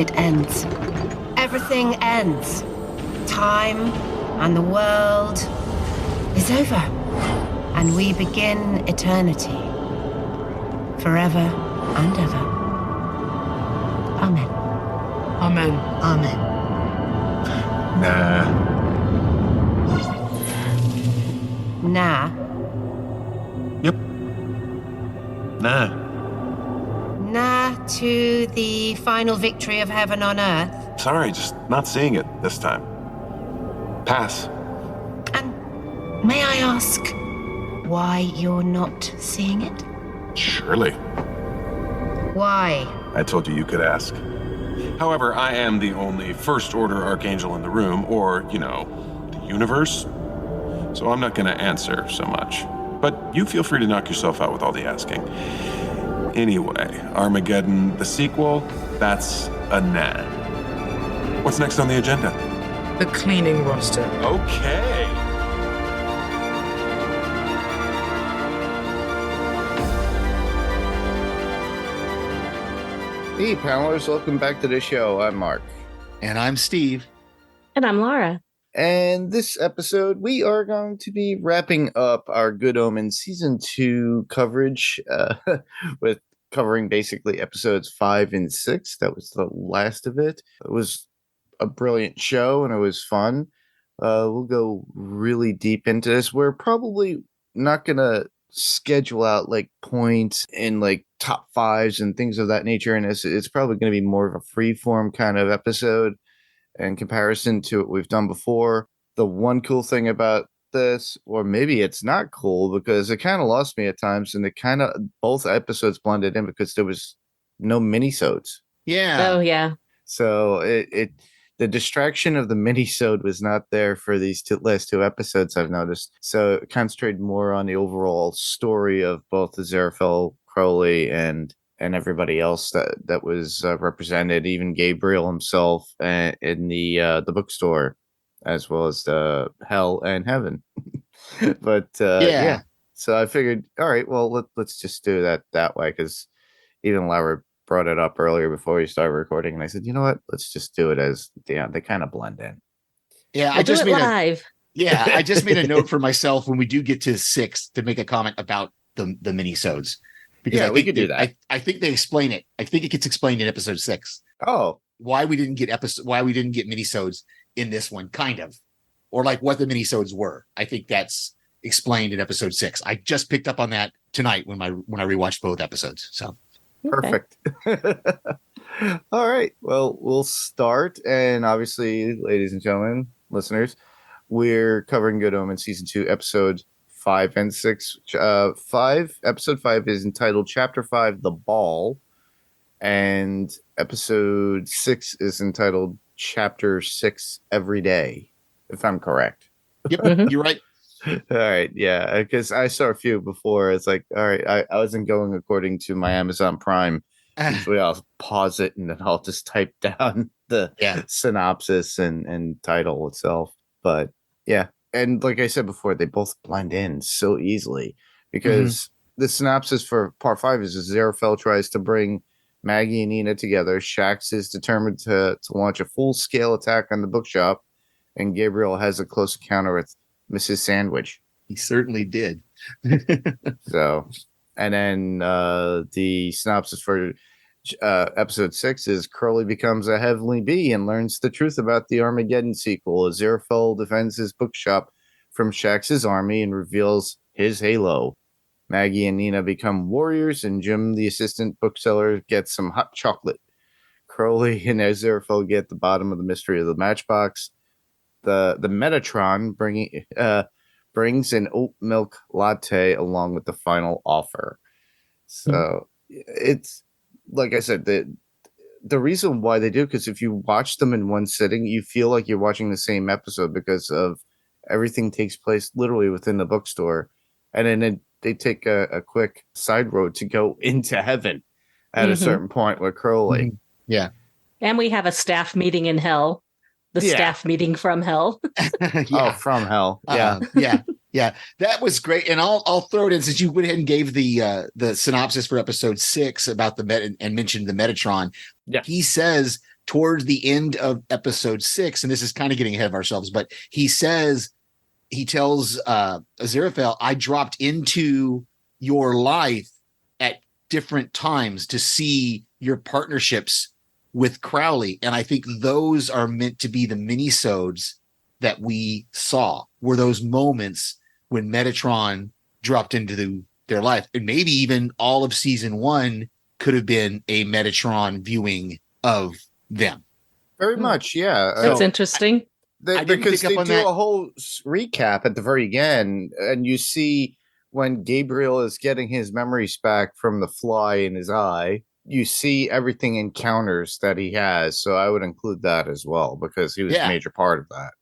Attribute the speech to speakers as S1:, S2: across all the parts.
S1: it ends. Everything ends. Time and the world is over. And we begin eternity. Forever and ever. Amen.
S2: Amen.
S3: Amen.
S1: Nah.
S4: Yep. Nah.
S1: Nah to the final victory of heaven on earth.
S4: Sorry, just not seeing it this time. Pass.
S1: And may I ask why you're not seeing it?
S4: Surely.
S1: Why?
S4: I told you could ask. However, I am the only First Order Archangel in the room, or, the universe. So I'm not going to answer so much. But you feel free to knock yourself out with all the asking. Anyway, Armageddon, the sequel, that's a nah. What's next on the agenda?
S2: The cleaning roster.
S4: Okay.
S5: Hey, panelists, welcome back to the show. I'm Mark.
S3: And I'm Steve.
S6: And I'm Lara.
S5: And this episode, we are going to be wrapping up our Good Omens Season 2 coverage with covering basically episodes 5 and 6. That was the last of it. It was a brilliant show, and it was fun. We'll go really deep into this. We're probably not going to schedule out like points and like top fives and things of that nature. And it's probably going to be more of a free form kind of episode in comparison to what we've done before. The one cool thing about this, or maybe it's not cool, because it kind of lost me at times, and it kind of both episodes blended in because there was no minisodes.
S3: Yeah.
S6: Oh, yeah.
S5: So the distraction of the minisode was not there for these last two episodes, I've noticed. So it concentrated more on the overall story of both Aziraphale, Crowley, and everybody else that was represented, even Gabriel himself in the bookstore, as well as the Hell and Heaven. But yeah. So I figured, all right, well, let's just do that way, because even Lara brought it up earlier before we started recording, and I said, you know what, let's just do it as they kind of blend in.
S3: Yeah,
S6: I just made live.
S3: I just made a note for myself when we do get to 6 to make a comment about the minisodes. Because
S5: we could do that.
S3: I think they explain it. I think it gets explained in episode 6.
S5: Oh,
S3: why we didn't get minisodes in this one, kind of, or like what the minisodes were. I think that's explained in episode 6. I just picked up on that tonight when I rewatched both episodes. So
S5: perfect. All right. Well, we'll start, and obviously, ladies and gentlemen, listeners, we're covering Good Omens Season 2, episodes 5 and 6. Episode 5 is entitled Chapter 5, The Ball, and episode 6 is entitled Chapter 6, Every Day, if I'm correct.
S3: Yep, you're right.
S5: All right, yeah, because I saw a few before. It's like, all right, I wasn't going according to my Amazon Prime. Usually I'll pause it and then I'll just type down the synopsis and title itself. But yeah, and like I said before, they both blend in so easily, because the synopsis for part 5 is Aziraphale tries to bring Maggie and Nina together. Shax is determined to launch a full-scale attack on the bookshop, and Gabriel has a close encounter with Mrs. Sandwich.
S3: He certainly did.
S5: So, and then the synopsis for episode 6 is Crowley becomes a heavenly bee and learns the truth about the Armageddon sequel. Aziraphale defends his bookshop from Shax's army and reveals his halo. Maggie and Nina become warriors, and Jim, the assistant bookseller, gets some hot chocolate. Crowley and Aziraphale get the bottom of the mystery of the matchbox. The Metatron brings an oat milk latte along with the final offer. So it's, like I said, the reason why they do, because if you watch them in one sitting, you feel like you're watching the same episode, because of everything takes place literally within the bookstore. And then they take a quick side road to go into heaven at a certain point with Crowley.
S3: Yeah.
S6: And we have a staff meeting in hell. The staff meeting from hell.
S5: Oh, from hell. Yeah.
S3: Yeah. That was great. And I'll throw it in, since you went ahead and gave the synopsis for episode 6 about and mentioned the Metatron.
S5: Yeah.
S3: He says towards the end of episode 6, and this is kind of getting ahead of ourselves, but he tells Aziraphale, I dropped into your life at different times to see your partnerships with Crowley. And I think those are meant to be the minisodes that we saw, were those moments when Metatron dropped into their life. And maybe even all of season 1 could have been a Metatron viewing of them.
S5: Very much, yeah.
S6: That's interesting.
S5: Because they do a whole recap at the very end, and you see when Gabriel is getting his memories back from the fly in his eye, you see everything encounters that he has. So I would include that as well, because he was a major part of that.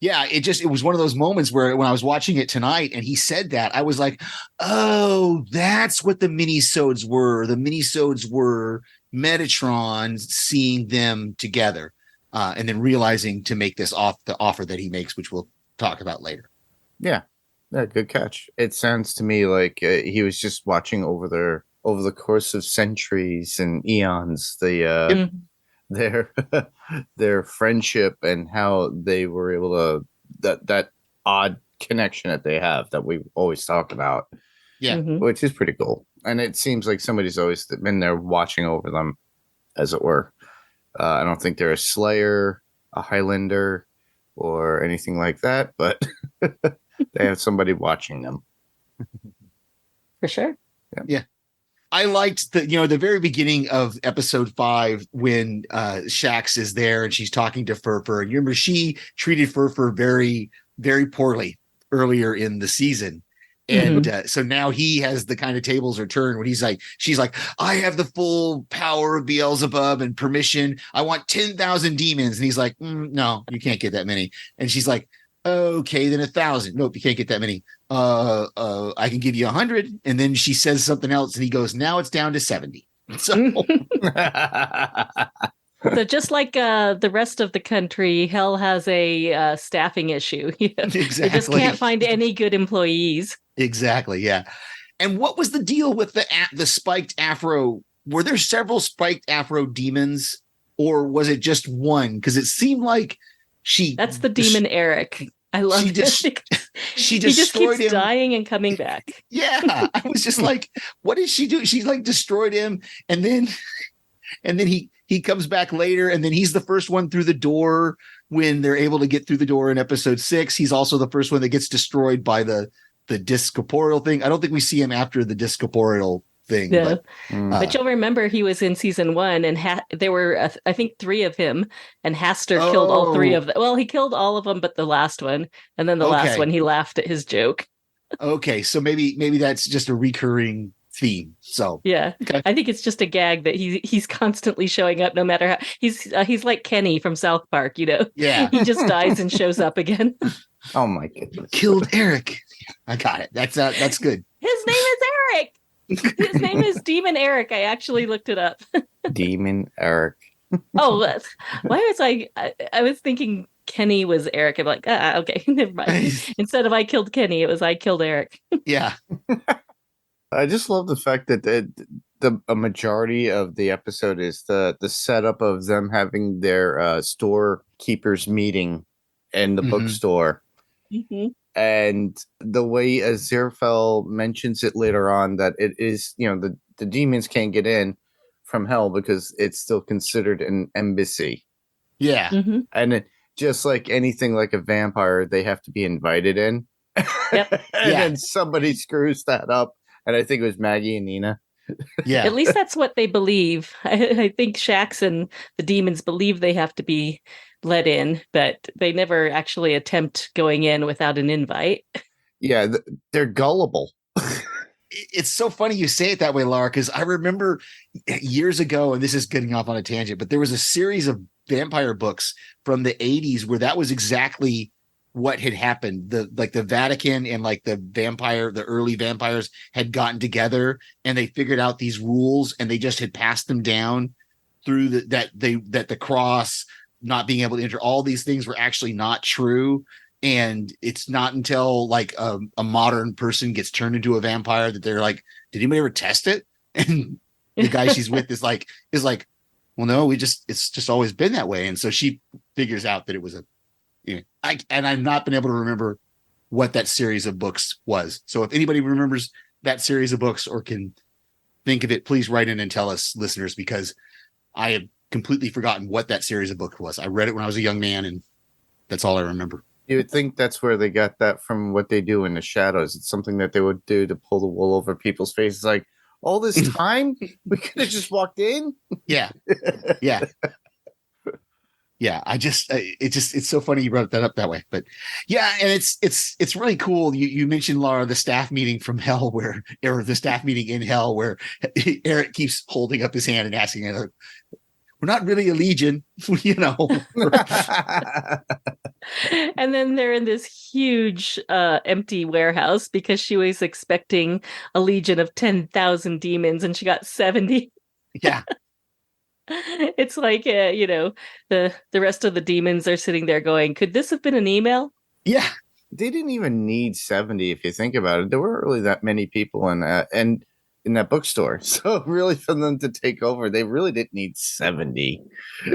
S3: Yeah, it was one of those moments where when I was watching it tonight and he said that, I was like, oh, that's what the minisodes were. The minisodes were Metatron seeing them together, and then realizing to make this the offer that he makes, which we'll talk about later. Yeah,
S5: good catch. It sounds to me like he was just watching over the course of centuries and eons their friendship and how they were able to that odd connection that they have that we always talk about.
S3: Yeah,
S5: which is pretty cool. And it seems like somebody's always been there watching over them, as it were. I don't think they're a Slayer, a Highlander, or anything like that, but they have somebody watching them.
S6: For sure.
S3: Yeah. I liked the very beginning of episode 5 when Shax is there and she's talking to Furfur. You remember she treated Furfur very, very poorly earlier in the season. And so now he has the kind of tables are turned when she's like, I have the full power of Beelzebub and permission. I want 10,000 demons. And he's like, no, you can't get that many. And she's like, okay, then 1,000. Nope, you can't get that many. I can give you 100. And then she says something else and he goes, now it's down to 70. So
S6: So just like the rest of the country, Hell has a staffing issue.
S3: Exactly.
S6: They just can't find any good employees.
S3: Exactly. Yeah. And what was the deal with the spiked afro? Were there several spiked afro demons, or was it just one? Because it seemed like
S6: that's the demon Eric. I love it.
S3: She destroyed
S6: he just keeps
S3: him,
S6: dying and coming back.
S3: Yeah. I was just like, what did she do? She's like destroyed him, and then he comes back later, and then he's the first one through the door when they're able to get through the door in episode 6. He's also the first one that gets destroyed by the discorporeal thing. I don't think we see him after the discorporeal thing.
S6: Yeah. But you'll remember he was in season 1, and there were I think 3 of him, and Haster killed all 3 of them. Well, he killed all of them but the last one, and then the last one he laughed at his joke. Okay,
S3: so maybe that's just a recurring theme. So
S6: yeah, okay. I think it's just a gag that he's constantly showing up, no matter how he's like Kenny from South Park.
S3: Yeah,
S6: he just dies and shows up again.
S5: Oh my goodness!
S3: Killed Eric. I got it. That's good.
S6: His name is Eric. His name is Demon Eric. I actually looked it up.
S5: Demon Eric.
S6: Oh, why was I was thinking Kenny was Eric. I'm like, okay, never mind. Instead of I killed Kenny, it was I killed Eric.
S3: Yeah.
S5: I just love the fact that a majority of the episode is the setup of them having their storekeepers meeting in the bookstore. And the way Aziraphale mentions it later on, that it is, the demons can't get in from Hell because it's still considered an embassy.
S3: Yeah.
S5: And just like anything like a vampire, they have to be invited in.
S6: Yep.
S5: And then somebody screws that up. And I think it was Maggie and Nina.
S3: Yeah.
S6: At least that's what they believe. I think Shax and the demons believe they have to be let in, but they never actually attempt going in without an invite.
S5: Yeah, they're gullible.
S3: It's so funny you say it that way, Lara, because I remember years ago, and this is getting off on a tangent, but there was a series of vampire books from the 80s where that was exactly what had happened. The Vatican and like the early vampires had gotten together and they figured out these rules, and they just had passed them down through that the cross, not being able to enter, all these things were actually not true. And it's not until like a modern person gets turned into a vampire that they're like, did anybody ever test it? And the guy she's with is like, well, no, it's just always been that way. And so she figures out that it was and I've not been able to remember what that series of books was. So if anybody remembers that series of books or can think of it, please write in and tell us, listeners, because I have completely forgotten what that series of books was. I read it when I was a young man, and that's all I remember.
S5: You would think that's where they got that from, what they do in the shadows. It's something that they would do to pull the wool over people's faces. Like, all this time, we could have just walked in.
S3: Yeah. Yeah. Yeah. It's so funny you brought that up that way. But yeah, and it's really cool. You mentioned, Lara, the staff meeting from hell or the staff meeting in hell where Eric keeps holding up his hand and asking her, we're not really a legion,
S6: And then they're in this huge empty warehouse because she was expecting a legion of 10,000 demons and she got 70.
S3: Yeah.
S6: It's like, the rest of the demons are sitting there going, could this have been an email?
S3: Yeah.
S5: They didn't even need 70 if you think about it. There weren't really that many people in that bookstore. So really, for them to take over, they really didn't need 70.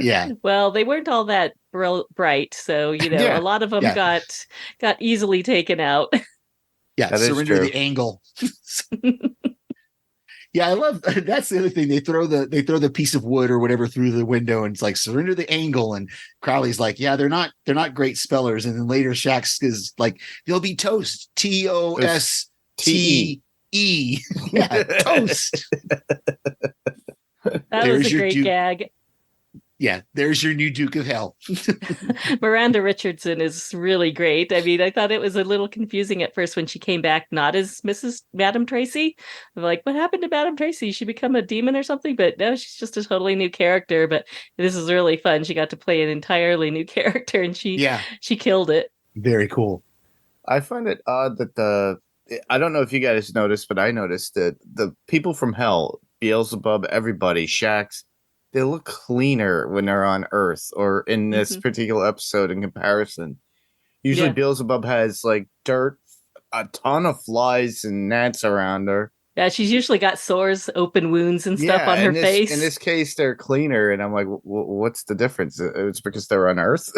S3: Yeah.
S6: Well, they weren't all that bright. So, a lot of them got easily taken out.
S3: Yeah.
S5: That
S3: surrender the angle. Yeah, I love that's the other thing. They throw the piece of wood or whatever through the window, and it's like, surrender the angle. And Crowley's like, yeah, they're not great spellers. And then later Shax is like, they'll be toast. TOSTE. Yeah, toast.
S6: That was a great gag.
S3: Yeah, there's your new Duke of Hell.
S6: Miranda Richardson is really great. I mean, I thought it was a little confusing at first when she came back not as Madam Tracy. I'm like, what happened to Madam Tracy? She become a demon or something? But no, she's just a totally new character. But this is really fun. She got to play an entirely new character, and she killed it.
S3: Very cool.
S5: I find it odd that I don't know if you guys noticed, but I noticed that the people from hell, Beelzebub, everybody, Shax, they look cleaner when they're on Earth or in this particular episode in comparison. Usually Beelzebub has like dirt, a ton of flies and gnats around her.
S6: Yeah, she's usually got sores, open wounds and stuff on her face.
S5: In this case, they're cleaner. And I'm like, what's the difference? It's because they're on Earth?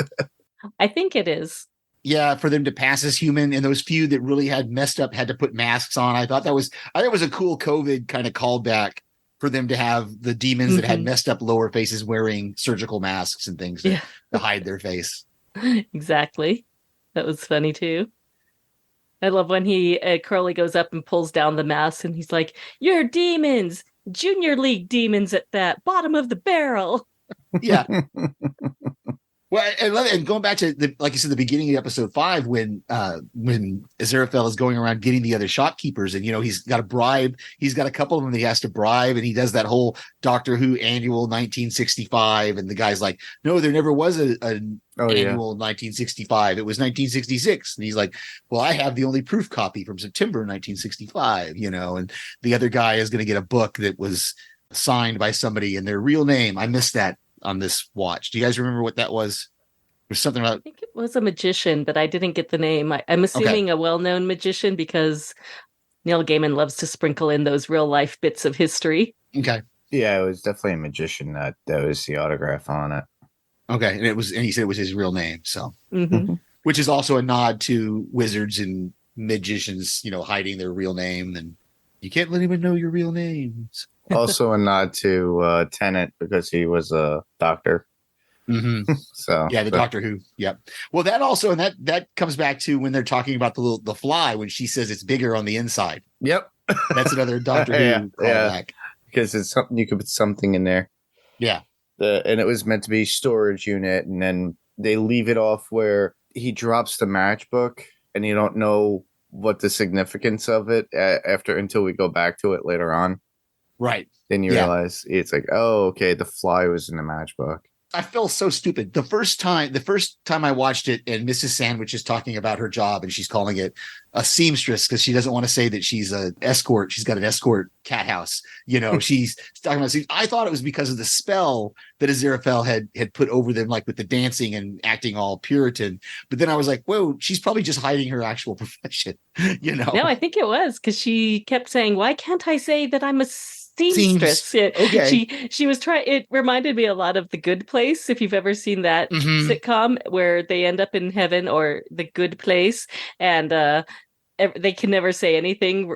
S6: I think it is.
S3: Yeah, for them to pass as human, and those few that really had messed up had to put masks on. I thought it was a cool COVID kind of callback for them to have the demons that had messed up lower faces wearing surgical masks and things to hide their face.
S6: Exactly. That was funny too. I love when Crowley goes up and pulls down the mask and he's like, "You're demons, Junior League demons at that, bottom of the barrel."
S3: Yeah. Well, and going back to like you said, the beginning of episode 5, when Aziraphale is going around getting the other shopkeepers, and he's got a bribe. He's got a couple of them that he has to bribe, and he does that whole Doctor Who annual 1965, and the guy's like, "No, there never was an annual 1965. It was 1966." And he's like, "Well, I have the only proof copy from September 1965." And the other guy is going to get a book that was signed by somebody in their real name. I missed that on this watch. Do you guys remember what that was? There's something about.
S6: I think it was a magician, but I didn't get the name. I'm assuming a well-known magician because Neil Gaiman loves to sprinkle in those real life bits of history.
S3: Okay.
S5: Yeah, it was definitely a magician that was the autograph on it.
S3: Okay, and he said it was his real name, so which is also a nod to wizards and magicians, hiding their real name, and you can't let anyone know your real names.
S5: Also a nod to Tennant because he was a doctor. So
S3: yeah, the Doctor Who. Yep. Well, that also, and that comes back to when they're talking about the fly, when she says it's bigger on the inside.
S5: Yep.
S3: That's another Doctor Who callback.
S5: Because it's something, you could put something in there.
S3: Yeah.
S5: And it was meant to be storage unit, and then they leave it off where he drops the matchbook, and you don't know what the significance of it until we go back to it later on.
S3: Right.
S5: Then you realize it's like, oh, okay, the fly was in the matchbook.
S3: I felt so stupid. The first time I watched it, and Mrs. Sandwich is talking about her job, and she's calling it a seamstress because she doesn't want to say that she's an escort. She's got an escort cat house. She's talking about. I thought it was because of the spell that Aziraphale had put over them, like with the dancing and acting all Puritan. But then I was like, whoa, she's probably just hiding her actual profession. No,
S6: I think it was because she kept saying, "Why can't I say that I'm a seamstress. Yeah.
S3: Okay.
S6: She was trying. It reminded me a lot of The Good Place. If you've ever seen that sitcom where they end up in heaven, or The Good Place, and they can never say anything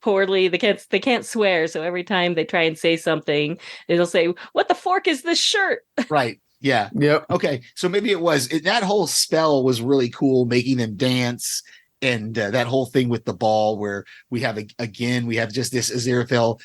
S6: poorly. They can't swear. So every time they try and say something, it'll say, "What the fork is this shirt?"
S3: Right. Yeah.
S5: Yep.
S3: Okay. So maybe that whole spell was really cool, making them dance. And that whole thing with the ball, where we have just this Aziraphale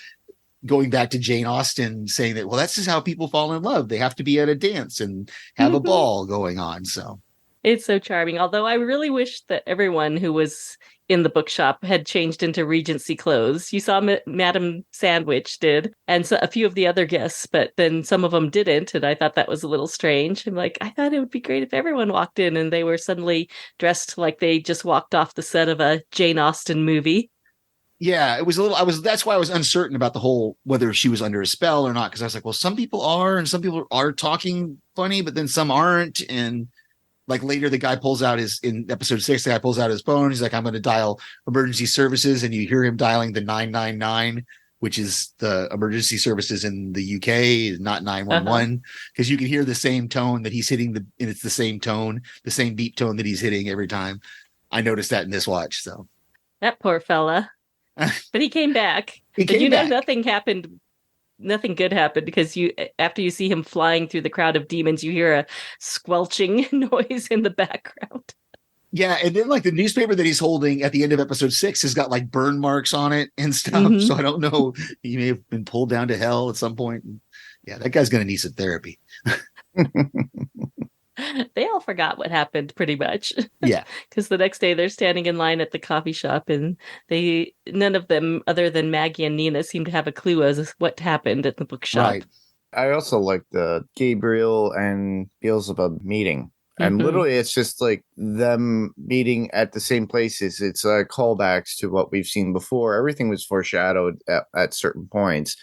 S3: going back to Jane Austen saying that, well, that's just how people fall in love. They have to be at a dance and have a ball going on. So
S6: it's so charming. Although I really wish that everyone who was in the bookshop had changed into Regency clothes. You saw Madam Sandwich did, and so a few of the other guests, but then some of them didn't, and I thought that was a little strange. I'm like, I thought it would be great if everyone walked in and they were suddenly dressed like they just walked off the set of a Jane Austen movie.
S3: Yeah, it was a little. That's why I was uncertain about the whole whether she was under a spell or not, because I was like, well, some people are, and some people are talking funny, but then some aren't, and like later the guy pulls out in episode 6, the guy pulls out his phone. He's like, I'm going to dial emergency services. And you hear him dialing the 999, which is the emergency services in the UK, not 911, because you can hear the same tone that he's hitting and it's the same tone, the same beep tone that he's hitting every time. I noticed that in this watch. So
S6: that poor fella, but he came back. Nothing good happened, because after you see him flying through the crowd of demons, you hear a squelching noise in the background.
S3: Yeah, and then like the newspaper that he's holding at the end of episode 6 has got like burn marks on it and stuff. So I don't know. He may have been pulled down to hell at some point. Yeah, that guy's going to need some therapy.
S6: They all forgot what happened pretty much.
S3: Yeah.
S6: Because the next day they're standing in line at the coffee shop, and none of them other than Maggie and Nina seem to have a clue as what happened at the bookshop.
S3: Right.
S5: I also like the Gabriel and Beelzebub meeting. And literally it's just like them meeting at the same places. It's callbacks to what we've seen before. Everything was foreshadowed at certain points.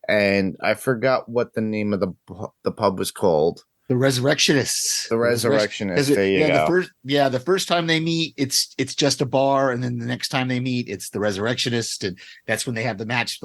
S5: And I forgot what the name of the pub was called.
S3: The Resurrectionists.
S5: The Resurrectionists. There you go.
S3: The first time they meet, it's just a bar, and then the next time they meet, it's the Resurrectionists, and that's when they have the match.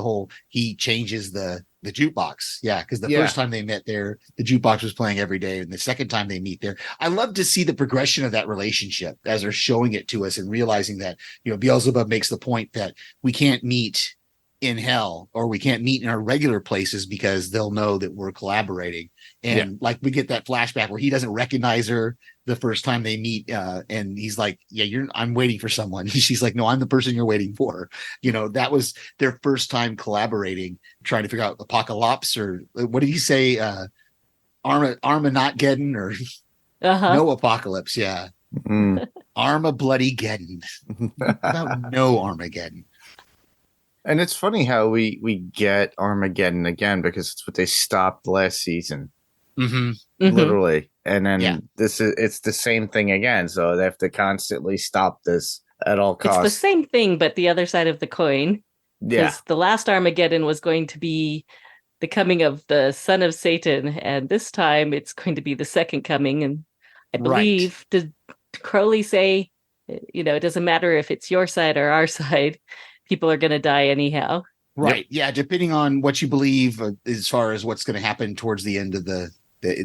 S3: He changes the jukebox. Yeah, because the first time they met there, the jukebox was playing every day, and the second time they meet there, I love to see the progression of that relationship as they're showing it to us and realizing that Beelzebub makes the point that we can't meet in hell, or we can't meet in our regular places because they'll know that we're collaborating. And like we get that flashback where he doesn't recognize her the first time they meet. And he's like, yeah, I'm waiting for someone. She's like, no, I'm the person you're waiting for. That was their first time collaborating, trying to figure out apocalypse, or what did he say? Armageddon, or no apocalypse. Yeah. Arma bloody geddon. About no Armageddon.
S5: And it's funny how we get Armageddon again, because it's what they stopped last season, literally. And then it's the same thing again. So they have to constantly stop this at all costs.
S6: It's the same thing, but the other side of the coin.
S5: Yeah.
S6: Because the last Armageddon was going to be the coming of the son of Satan. And this time it's going to be the second coming. And I believe, did Crowley say, it doesn't matter if it's your side or our side, people are going to die anyhow.
S3: Right. Yeah. Depending on what you believe as far as what's going to happen towards the end of the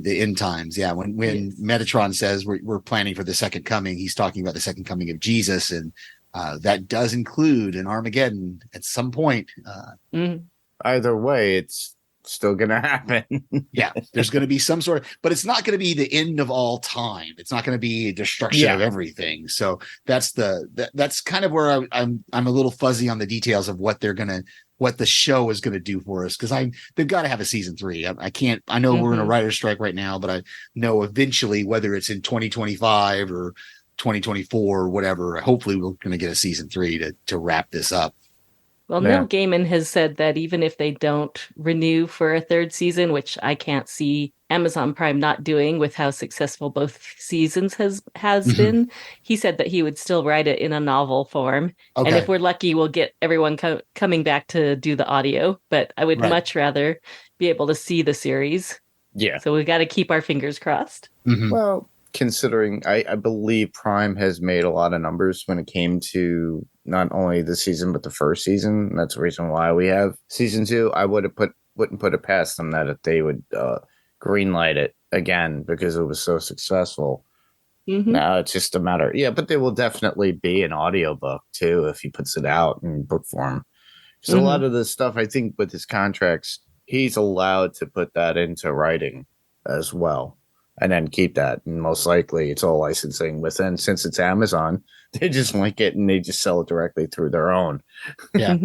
S3: end times. Yeah. When Metatron says we're planning for the second coming, he's talking about the second coming of Jesus. And that does include an Armageddon at some point.
S5: Either way, it's still going to happen.
S3: Yeah. There's going to be some sort of, but it's not going to be the end of all time. It's not going to be destruction of everything. So that's kind of where I'm a little fuzzy on the details of what the show is going to do for us. Cause they've got to have a season 3. I know we're in a writer's strike right now, but I know eventually, whether it's in 2025 or 2024 or whatever, hopefully we're going to get a season 3 to wrap this up.
S6: Well, Neil Gaiman has said that even if they don't renew for a third season, which I can't see Amazon Prime not doing with how successful both seasons has been, he said that he would still write it in a novel form. Okay. And if we're lucky, we'll get everyone coming back to do the audio. But I would much rather be able to see the series.
S5: Yeah.
S6: So we got to keep our fingers crossed.
S5: Well, considering I believe Prime has made a lot of numbers when it came to not only the season but the first season. That's the reason why we have season 2. I wouldn't put it past them that if they would greenlight it again because it was so successful.
S6: Mm-hmm.
S5: Now it's just a matter. Yeah, but there will definitely be an audiobook too if he puts it out in book form. So a lot of this stuff, I think, with his contracts, he's allowed to put that into writing as well, and then keep that. And most likely, it's all licensing within. Since it's Amazon, they just link it and they just sell it directly through their own.
S3: Yeah.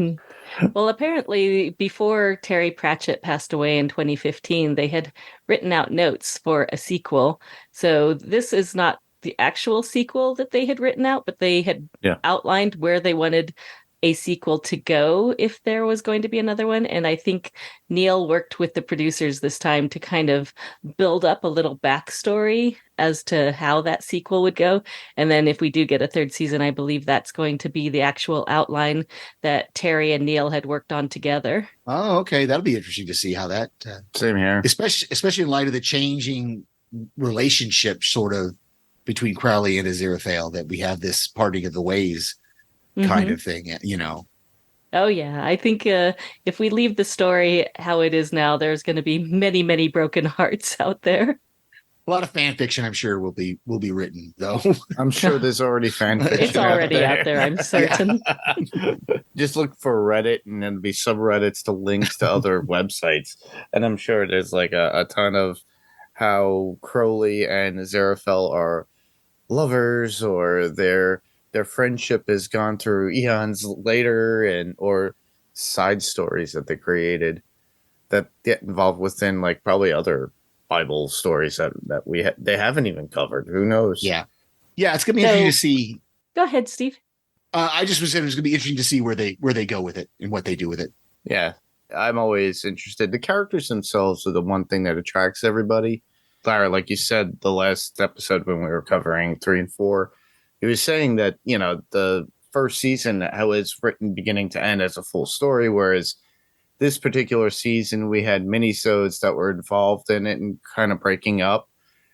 S6: Well, apparently, before Terry Pratchett passed away in 2015, they had written out notes for a sequel. So this is not the actual sequel that they had written out, but they had outlined where they wanted a sequel to go if there was going to be another one. And I think Neil worked with the producers this time to kind of build up a little backstory as to how that sequel would go. And then if we do get a third season, I believe that's going to be the actual outline that Terry and Neil had worked on together.
S3: Oh, okay. That'll be interesting to see how that.
S5: Same here.
S3: Especially in light of the changing relationship sort of between Crowley and Aziraphale, that we have this parting of the ways kind of thing, you know.
S6: Oh yeah, I think if we leave the story how it is now, there's going to be many, many broken hearts out there.
S3: A lot of fan fiction, I'm sure, will be written, though.
S5: I'm sure there's already fan fiction.
S6: It's already out there, I'm certain.
S5: Just look for Reddit, and then be subreddits to links to other websites, and I'm sure there's like a ton of how Crowley and Aziraphale are lovers, or their friendship has gone through eons later, and or side stories that they created that get involved within like probably other Bible stories that they haven't even covered. Who knows?
S3: Yeah, it's gonna be interesting to see.
S6: Go ahead, Steve.
S3: I just was saying it's gonna be interesting to see where they go with it and what they do with it.
S5: Yeah, I'm always interested. The characters themselves are the one thing that attracts everybody. Lara, like you said, the last episode when we were covering 3 and 4, he was saying that, you know, the first season, how it's written beginning to end as a full story, whereas this particular season, we had minisodes that were involved in it and kind of breaking up.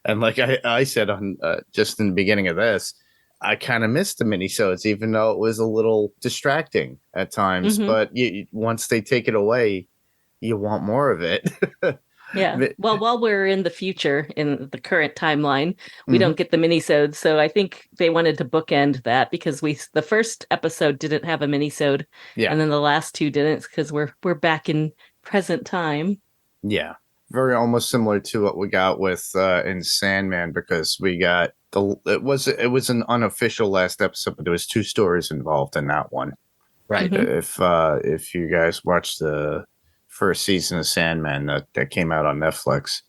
S5: And like I said on just in the beginning of this, I kind of missed the minisodes, even though it was a little distracting at times. But once they take it away, you want more of it.
S6: Yeah. Well, while we're in the future, in the current timeline, we don't get the minisodes. So I think they wanted to bookend that because the first episode didn't have a minisode. Yeah. And then the last 2 didn't because we're back in present time.
S5: Yeah. Very almost similar to what we got with in Sandman, because we got it was an unofficial last episode, but there was 2 stories involved in that one.
S3: Right.
S5: If you guys watched the first season of Sandman that came out on Netflix.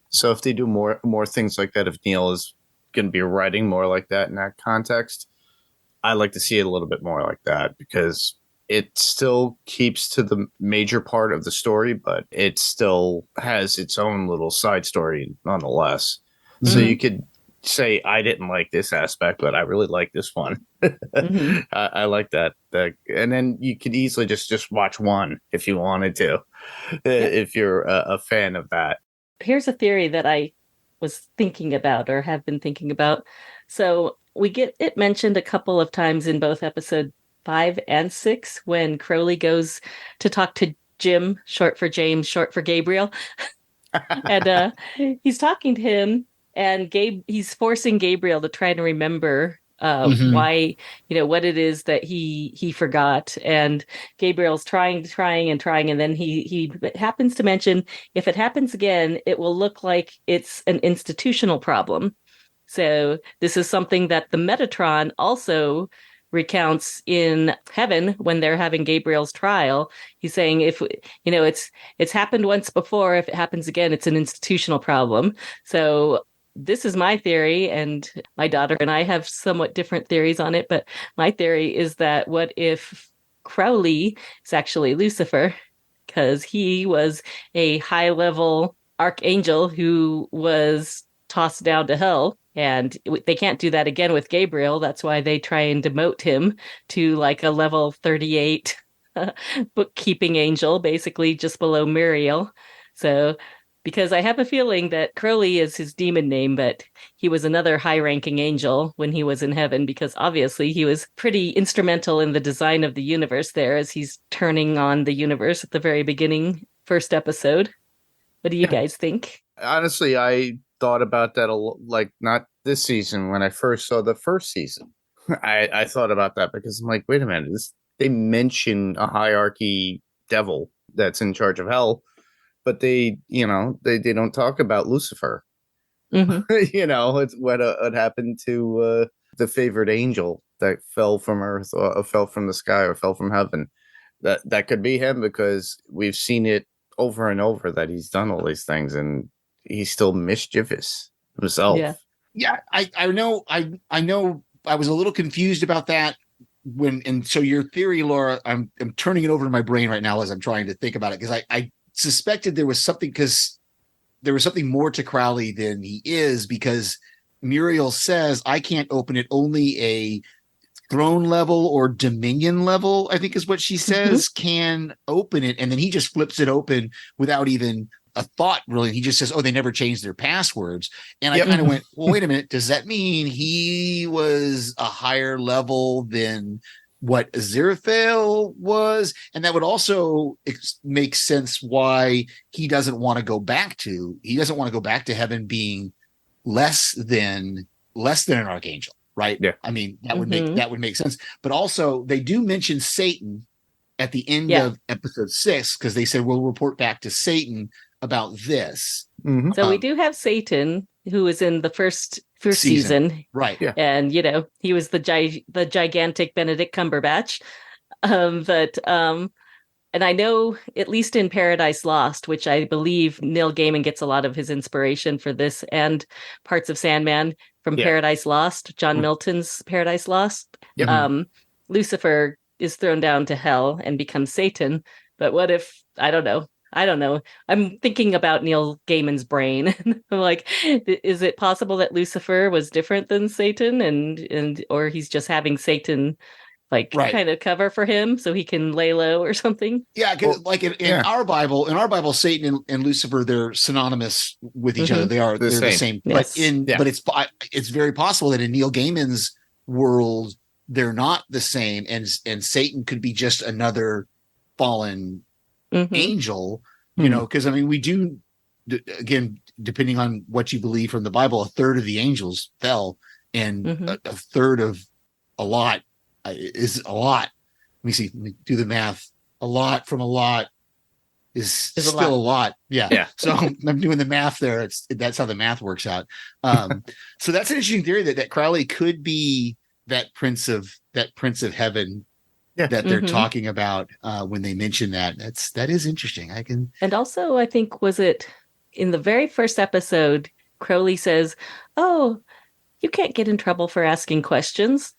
S5: So if they do more things like that, if Neil is going to be writing more like that in that context, I like to see it a little bit more like that, because it still keeps to the major part of the story, but it still has its own little side story nonetheless. So you could say, I didn't like this aspect, but I really like this one. I like that. And then you could easily just watch one if you wanted to, if you're a fan of that.
S6: Here's a theory that I was thinking about or have been thinking about. So we get it mentioned a couple of times in both episode 5 and 6 when Crowley goes to talk to Jim, short for James, short for Gabriel. And he's talking to him, and he's forcing Gabriel to try to remember why, what it is that he forgot. And Gabriel's trying, and then he happens to mention, if it happens again, it will look like it's an institutional problem. So this is something that the Metatron also recounts in heaven when they're having Gabriel's trial. He's saying, if it's happened once before, if it happens again, it's an institutional problem. So this is my theory, and my daughter and I have somewhat different theories on it, but my theory is that what if Crowley is actually Lucifer, because he was a high-level archangel who was tossed down to hell, and they can't do that again with Gabriel. That's why they try and demote him to like a level 38 bookkeeping angel, basically just below Muriel. So because I have a feeling that Crowley is his demon name, but he was another high-ranking angel when he was in heaven, because obviously he was pretty instrumental in the design of the universe there as he's turning on the universe at the very beginning, first episode. What do you guys think?
S5: Honestly, I thought about that like not this season when I first saw the first season. I thought about that because I'm like, wait a minute, they mention a hierarchy devil that's in charge of hell, but they don't talk about Lucifer.
S6: Mm-hmm.
S5: It's what happened to the favored angel that fell from earth or fell from the sky or fell from heaven. That could be him because we've seen it over and over that he's done all these things and he's still mischievous himself.
S3: Yeah, I know. I know. I was a little confused about that and so your theory, Laura, I'm turning it over to my brain right now as I'm trying to think about it because I suspected there was something more to Crowley than he is because Muriel says I can't open it, only a throne level or dominion level, I think is what she says, can open it. And then he just flips it open without even a thought, really. He just says, oh, they never changed their passwords. And I kind of went, well, wait a minute. Does that mean he was a higher level than what Aziraphale was? And that would also make sense why he doesn't want to go back to heaven being less than an archangel. Right. Yeah. I mean, that would make sense. But also they do mention Satan at the end of episode 6, because they said, we'll report back to Satan about this.
S6: Mm-hmm. So we do have Satan, who was in the first season.
S3: Right. Yeah.
S6: And, he was the gigantic Benedict Cumberbatch. And I know, at least in Paradise Lost, which I believe Neil Gaiman gets a lot of his inspiration for this and parts of Sandman from Paradise Lost, John Milton's Paradise Lost. Yep. Lucifer is thrown down to hell and becomes Satan. But what if, I don't know. I'm thinking about Neil Gaiman's brain. I'm like, is it possible that Lucifer was different than Satan or he's just having Satan kind of cover for him so he can lay low or something?
S3: Yeah, because in our Bible, Satan and Lucifer, they're synonymous with each other. They're the same. Yes. But it's very possible that in Neil Gaiman's world, they're not the same, and Satan could be just another fallen angel. Because I mean, we do, again, depending on what you believe from the Bible, a third of the angels fell, and a third of a lot is a lot. Let me see. Let me do the math. A lot from a lot is still a lot. Yeah. So I'm doing the math there. That's how the math works out. So that's an interesting theory that Crowley could be that prince of heaven that they're talking about when they mention that. That is interesting.
S6: And also, I think, was it in the very first episode, Crowley says, "Oh, you can't get in trouble for asking questions."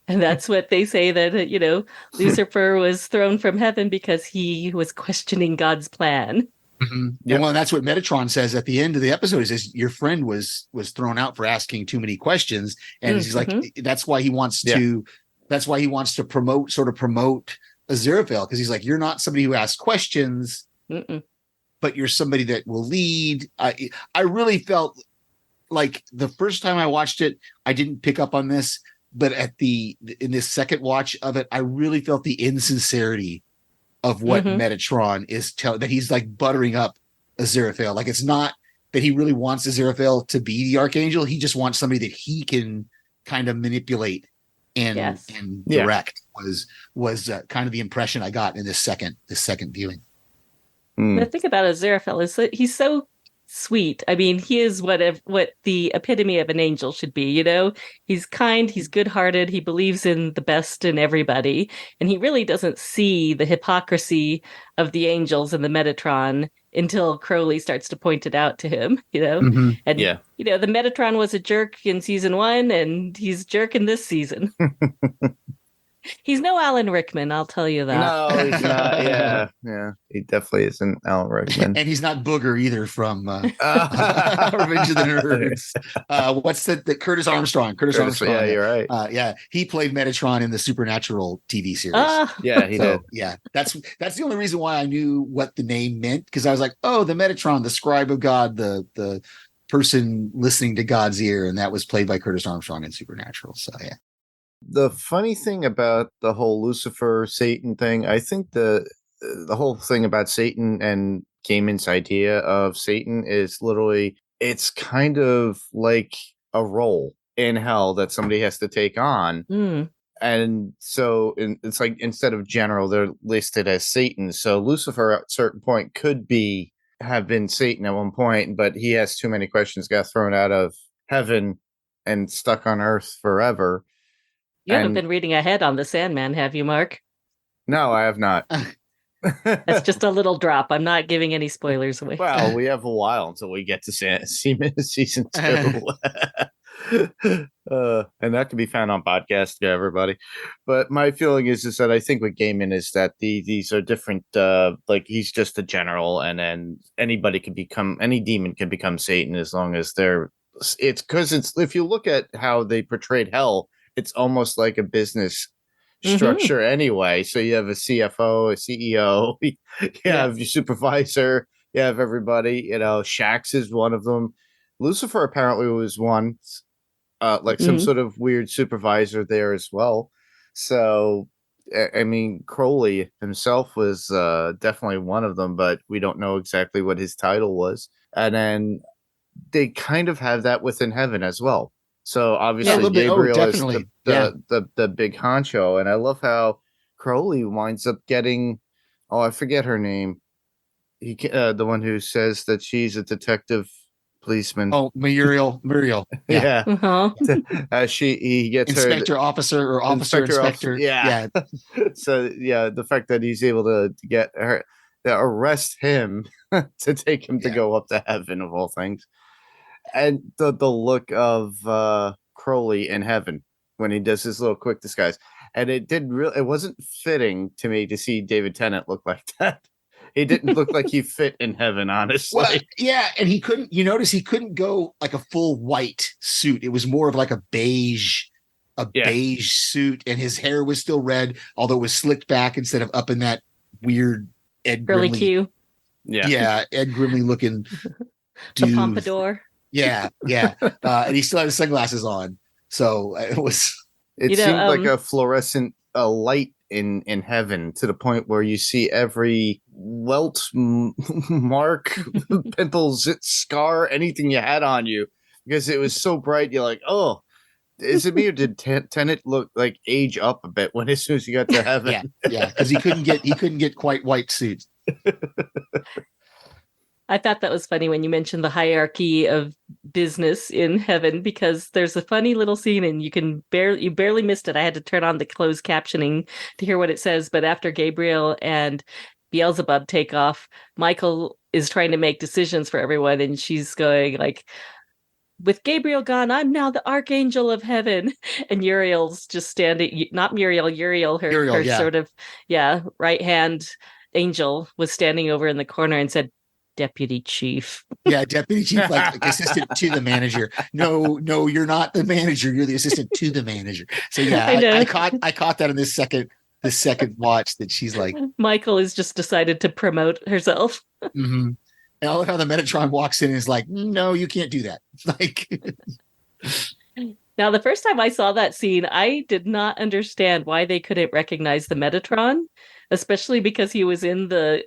S6: And that's what they say, that, Lucifer was thrown from heaven because he was questioning God's plan.
S3: Mm-hmm. Yeah. Well, and that's what Metatron says at the end of the episode. He says, your friend was thrown out for asking too many questions. And he's like, that's why he wants to promote Aziraphale, because he's like, you're not somebody who asks questions, but you're somebody that will lead. I really felt like the first time I watched it, I didn't pick up on this. But in this second watch of it, I really felt the insincerity of what Metatron is that he's like buttering up Aziraphale. Like, it's not that he really wants Aziraphale to be the archangel. He just wants somebody that he can kind of manipulate and direct. Was kind of the impression I got in this second viewing.
S6: The thing about Aziraphale is that he's so sweet. I mean, he is what the epitome of an angel should be. He's kind, he's good-hearted, he believes in the best in everybody, and he really doesn't see the hypocrisy of the angels and the Metatron until Crowley starts to point it out to him. And the Metatron was a jerk in season 1, and he's a jerk in this season. He's no Alan Rickman, I'll tell you that.
S5: No, he's not. Yeah, he definitely isn't Alan Rickman.
S3: And he's not Booger either from Revenge of the Nerds. What's the Curtis Armstrong? Curtis Armstrong.
S5: Yeah, you're right.
S3: Yeah, he played Metatron in the Supernatural TV series.
S5: Yeah, he did.
S3: Yeah, that's the only reason why I knew what the name meant, because I was like, oh, the Metatron, the scribe of God, the person listening to God's ear, and that was played by Curtis Armstrong in Supernatural. So yeah.
S5: The funny thing about the whole Lucifer Satan thing, I think the whole thing about Satan and Gaiman's idea of Satan is literally, it's kind of like a role in hell that somebody has to take on. And so it's like, instead of general, they're listed as Satan. So Lucifer at a certain point could have been Satan at one point, but he has too many questions, got thrown out of heaven and stuck on earth forever.
S6: You haven't been reading ahead on the Sandman, have you, Mark?
S5: No, I have not.
S6: That's just a little drop. I'm not giving any spoilers away.
S5: Well, we have a while until we get to see season 2. And that can be found on podcast, everybody. But my feeling is that I think with Gaiman is that these are different, like he's just a general, and then any demon can become Satan, as long as it's if you look at how they portrayed hell, it's almost like a business structure anyway. So you have a CFO, a CEO, you have your supervisor, you have everybody, Shax is one of them. Lucifer apparently was one, like some sort of weird supervisor there as well. So, I mean, Crowley himself was definitely one of them, but we don't know exactly what his title was. And then they kind of have that within heaven as well. So obviously Gabriel is the big honcho, and I love how Crowley winds up getting, I forget her name. The one who says that she's a detective policeman.
S3: Oh, Muriel.
S5: Yeah. He gets
S3: inspector
S5: her
S3: officer or officer inspector.
S5: Yeah. So the fact that he's able to get her, to arrest him to take him to go up to heaven, of all things. And the look of Crowley in heaven when he does his little quick disguise, and it wasn't fitting to me to see David Tennant look like that. He didn't look like he fit in heaven, honestly.
S3: Well, yeah, and he couldn't. You notice he couldn't go like a full white suit. It was more of like a beige suit, and his hair was still red, although it was slicked back instead of up in that weird Ed
S6: Curly
S3: Grimley.
S6: Q.
S3: Yeah, Ed Grimley looking
S6: The pompadour.
S3: Yeah. And he still had his sunglasses on. So it was.
S5: It seemed like a fluorescent light in heaven, to the point where you see every welt, mark, pimples, scar, anything you had on you, because it was so bright. You're like, oh, is it me, or did Tennant look like age up a bit as soon as he got to heaven?
S3: Yeah, because he couldn't get quite white suits.
S6: I thought that was funny when you mentioned the hierarchy of business in heaven, because there's a funny little scene, and you barely missed it. I had to turn on the closed captioning to hear what it says. But after Gabriel and Beelzebub take off, Michael is trying to make decisions for everyone, and she's going like, with Gabriel gone, I'm now the archangel of heaven. And Uriel's just standing, not Muriel, her sort of, right hand angel was standing over in the corner and said, Deputy Chief.
S3: Yeah, Deputy Chief, like assistant to the manager. No, you're not the manager. You're the assistant to the manager. So I caught that in this second watch, that she's like,
S6: Michael has just decided to promote herself.
S3: Mm-hmm. And I love how the Metatron walks in and is like, no, you can't do that. Like,
S6: now, the first time I saw that scene, I did not understand why they couldn't recognize the Metatron, especially because he was in the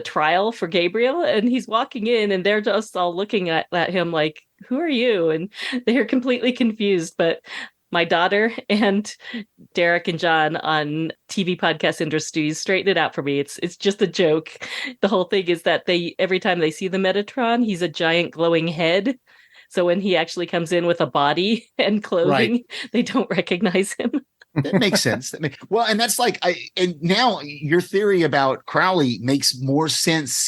S6: trial for Gabriel, and he's walking in, and they're just all looking at him like, who are you? And they're completely confused. But my daughter and Derek and John on TV Podcast Industries straightened it out for me. It's just a joke. The whole thing is that every time they see the Metatron, he's a giant glowing head. So when he actually comes in with a body and clothing, they don't recognize him.
S3: That makes sense. And that's like, and now your theory about Crowley makes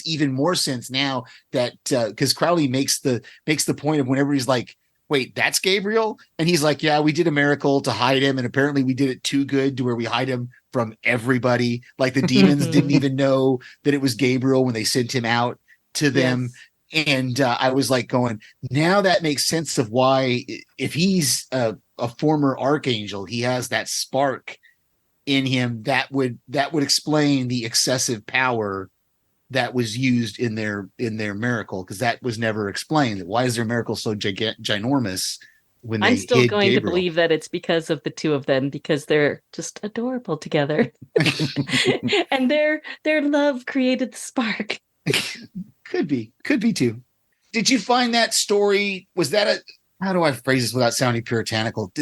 S3: even more sense now, that because Crowley makes the point of whenever he's like wait, that's Gabriel? And he's like, yeah, we did a miracle to hide him. And apparently we did it too good to where we hide him from everybody. Like the demons didn't even know that it was Gabriel when they sent him out to them. Yes. And I was like going, now that makes sense of why, if he's a former archangel, he has that spark in him that would explain the excessive power that was used in their miracle, because that was never explained. Why is their miracle so ginormous when they
S6: I'm still
S3: hid
S6: going
S3: Gabriel?
S6: to believe that it's because of the two of them, because they're just adorable together. And their love created the spark.
S3: Could be too. Did you find that story? Was that how do I phrase this without sounding puritanical?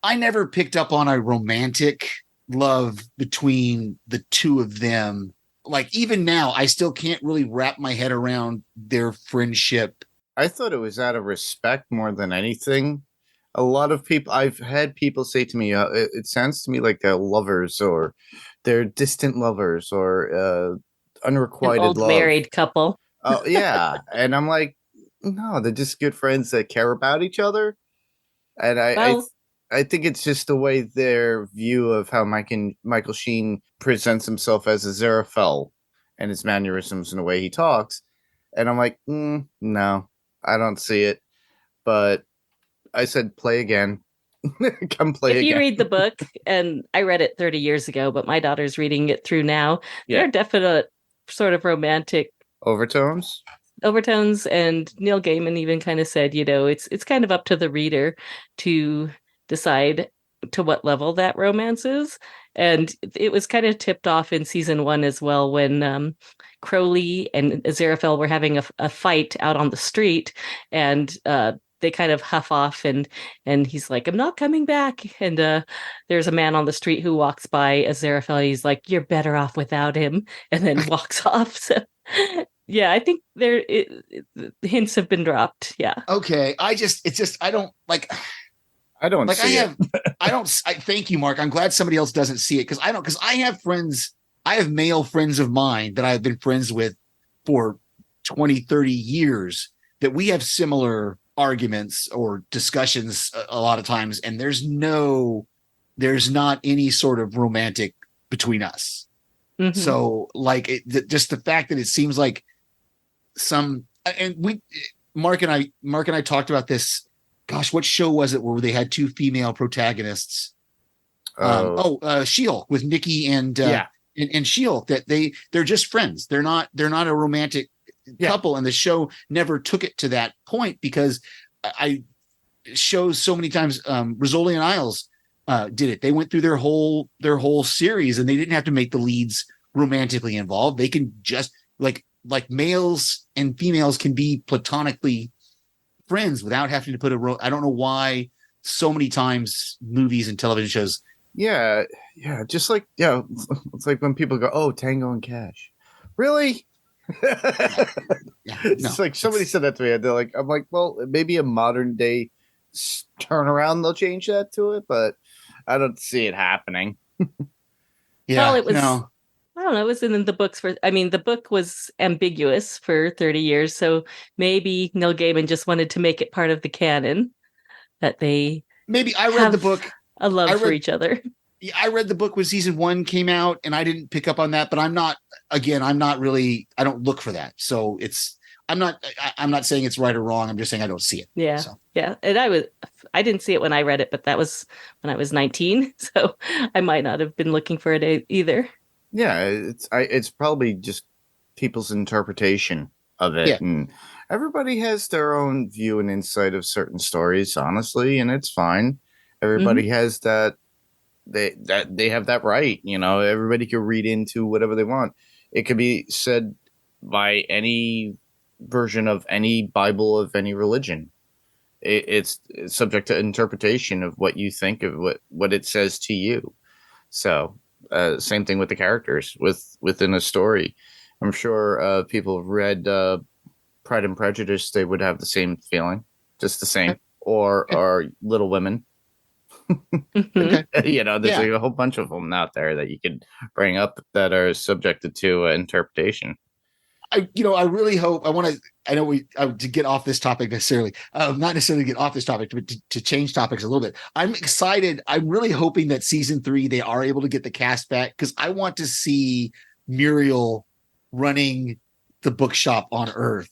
S3: I never picked up on a romantic love between the two of them. Like, even now, I still can't really wrap my head around their friendship.
S5: I thought it was out of respect more than anything. A lot of people, I've had people say to me, it sounds to me like they're lovers, or they're distant lovers, or unrequited
S6: An old
S5: love.
S6: Married couple.
S5: Oh, yeah. And I'm like, no, they're just good friends that care about each other. And I think it's just the way their view of how Michael Sheen presents himself as Aziraphale and his mannerisms and the way he talks. And I'm like, no, I don't see it. But I said, play again. Come play again.
S6: If you read the book, and I read it 30 years ago, but my daughter's reading it through now, there are definite sort of romantic overtones. And Neil Gaiman even kind of said, it's kind of up to the reader to decide to what level that romance is. And it was kind of tipped off in season 1 as well, when Crowley and Aziraphale were having a fight out on the street, and they kind of huff off, and he's like, I'm not coming back. And there's a man on the street who walks by Aziraphale. He's like, you're better off without him, and then walks off. So yeah, I think hints have been dropped. Yeah.
S3: Okay. I don't like.
S5: I don't
S3: like.
S5: See
S3: thank you, Mark. I'm glad somebody else doesn't see it, because I have friends. I have male friends of mine that I've been friends with for 20, 30 years that we have similar arguments or discussions a lot of times, and there's not any sort of romantic between us. Mm-hmm. So just the fact that it seems like Mark and I talked about this. Gosh, what show was it where they had two female protagonists? She-Hulk with Nikki and She-Hulk, that they're just friends. They're not a romantic couple, and the show never took it to that point, because I shows so many times. Rizzoli and Isles did it. They went through their whole series, and they didn't have to make the leads romantically involved. They can just like males and females can be platonically friends without having to put I don't know why so many times movies and television shows.
S5: Yeah. Just like, it's like when people go, oh, Tango and Cash. Really? It's like somebody said that to me. They're like, I'm like, well, maybe a modern day turnaround, they'll change that to it, but I don't see it happening.
S6: Well, it was, I don't know, it was in the books the book was ambiguous for 30 years. So maybe Neil Gaiman just wanted to make it part of the canon that they
S3: I read the book.
S6: A love for each other.
S3: Yeah, I read the book when season 1 came out, and I didn't pick up on that, but I don't look for that. So I'm not saying it's right or wrong. I'm just saying I don't see it.
S6: Yeah. So. Yeah. And I didn't see it when I read it, but that was when I was 19. So I might not have been looking for it either.
S5: Yeah. It's probably just people's interpretation of it. Yeah. And everybody has their own view and insight of certain stories, honestly, and it's fine. Everybody has that. They have that right. Everybody can read into whatever they want. It could be said by any version of any Bible of any religion. It's subject to interpretation of what you think of what it says to you. So same thing with the characters within a story. I'm sure people have read Pride and Prejudice. They would have the same feeling, just the same, or Little Women.
S3: Okay.
S5: There's a whole bunch of them out there that you could bring up that are subjected to interpretation.
S3: I really hope. I know to get off this topic necessarily, not necessarily get off this topic, but to change topics a little bit. I'm excited. I'm really hoping that season 3 they are able to get the cast back, because I want to see Muriel running the bookshop on Earth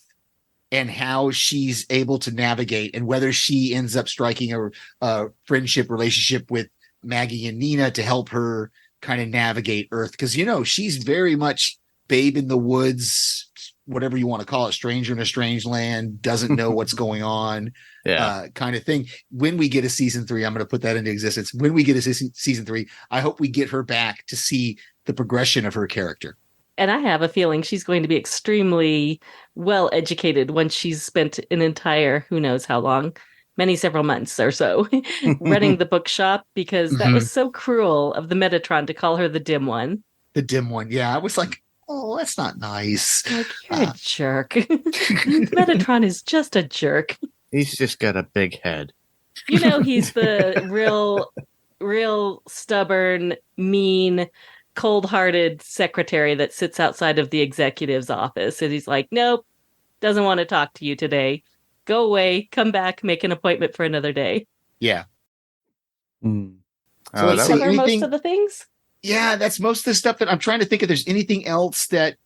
S3: and how she's able to navigate, and whether she ends up striking a friendship relationship with Maggie and Nina to help her kind of navigate Earth, because she's very much babe in the woods, whatever you want to call it, stranger in a strange land, doesn't know what's going on, kind of thing. When we get a season 3, I'm going to put that into existence. When we get a season 3, I hope we get her back to see the progression of her character.
S6: And I have a feeling she's going to be extremely well educated once she's spent an entire, who knows how long, several months or so, running the bookshop, because that was so cruel of the Metatron to call her the dim one.
S3: The dim one, yeah. I was like, oh, that's not nice.
S6: Like, you're a jerk. Metatron is just a jerk.
S5: He's just got a big head.
S6: He's the real stubborn, mean, cold-hearted secretary that sits outside of the executive's office. And he's like, nope, doesn't want to talk to you today. Go away, come back, make an appointment for another day.
S3: Yeah.
S5: Mm.
S3: So let's see,
S6: most of the things?
S3: Yeah, that's most of the stuff that I'm trying to think if there's anything else that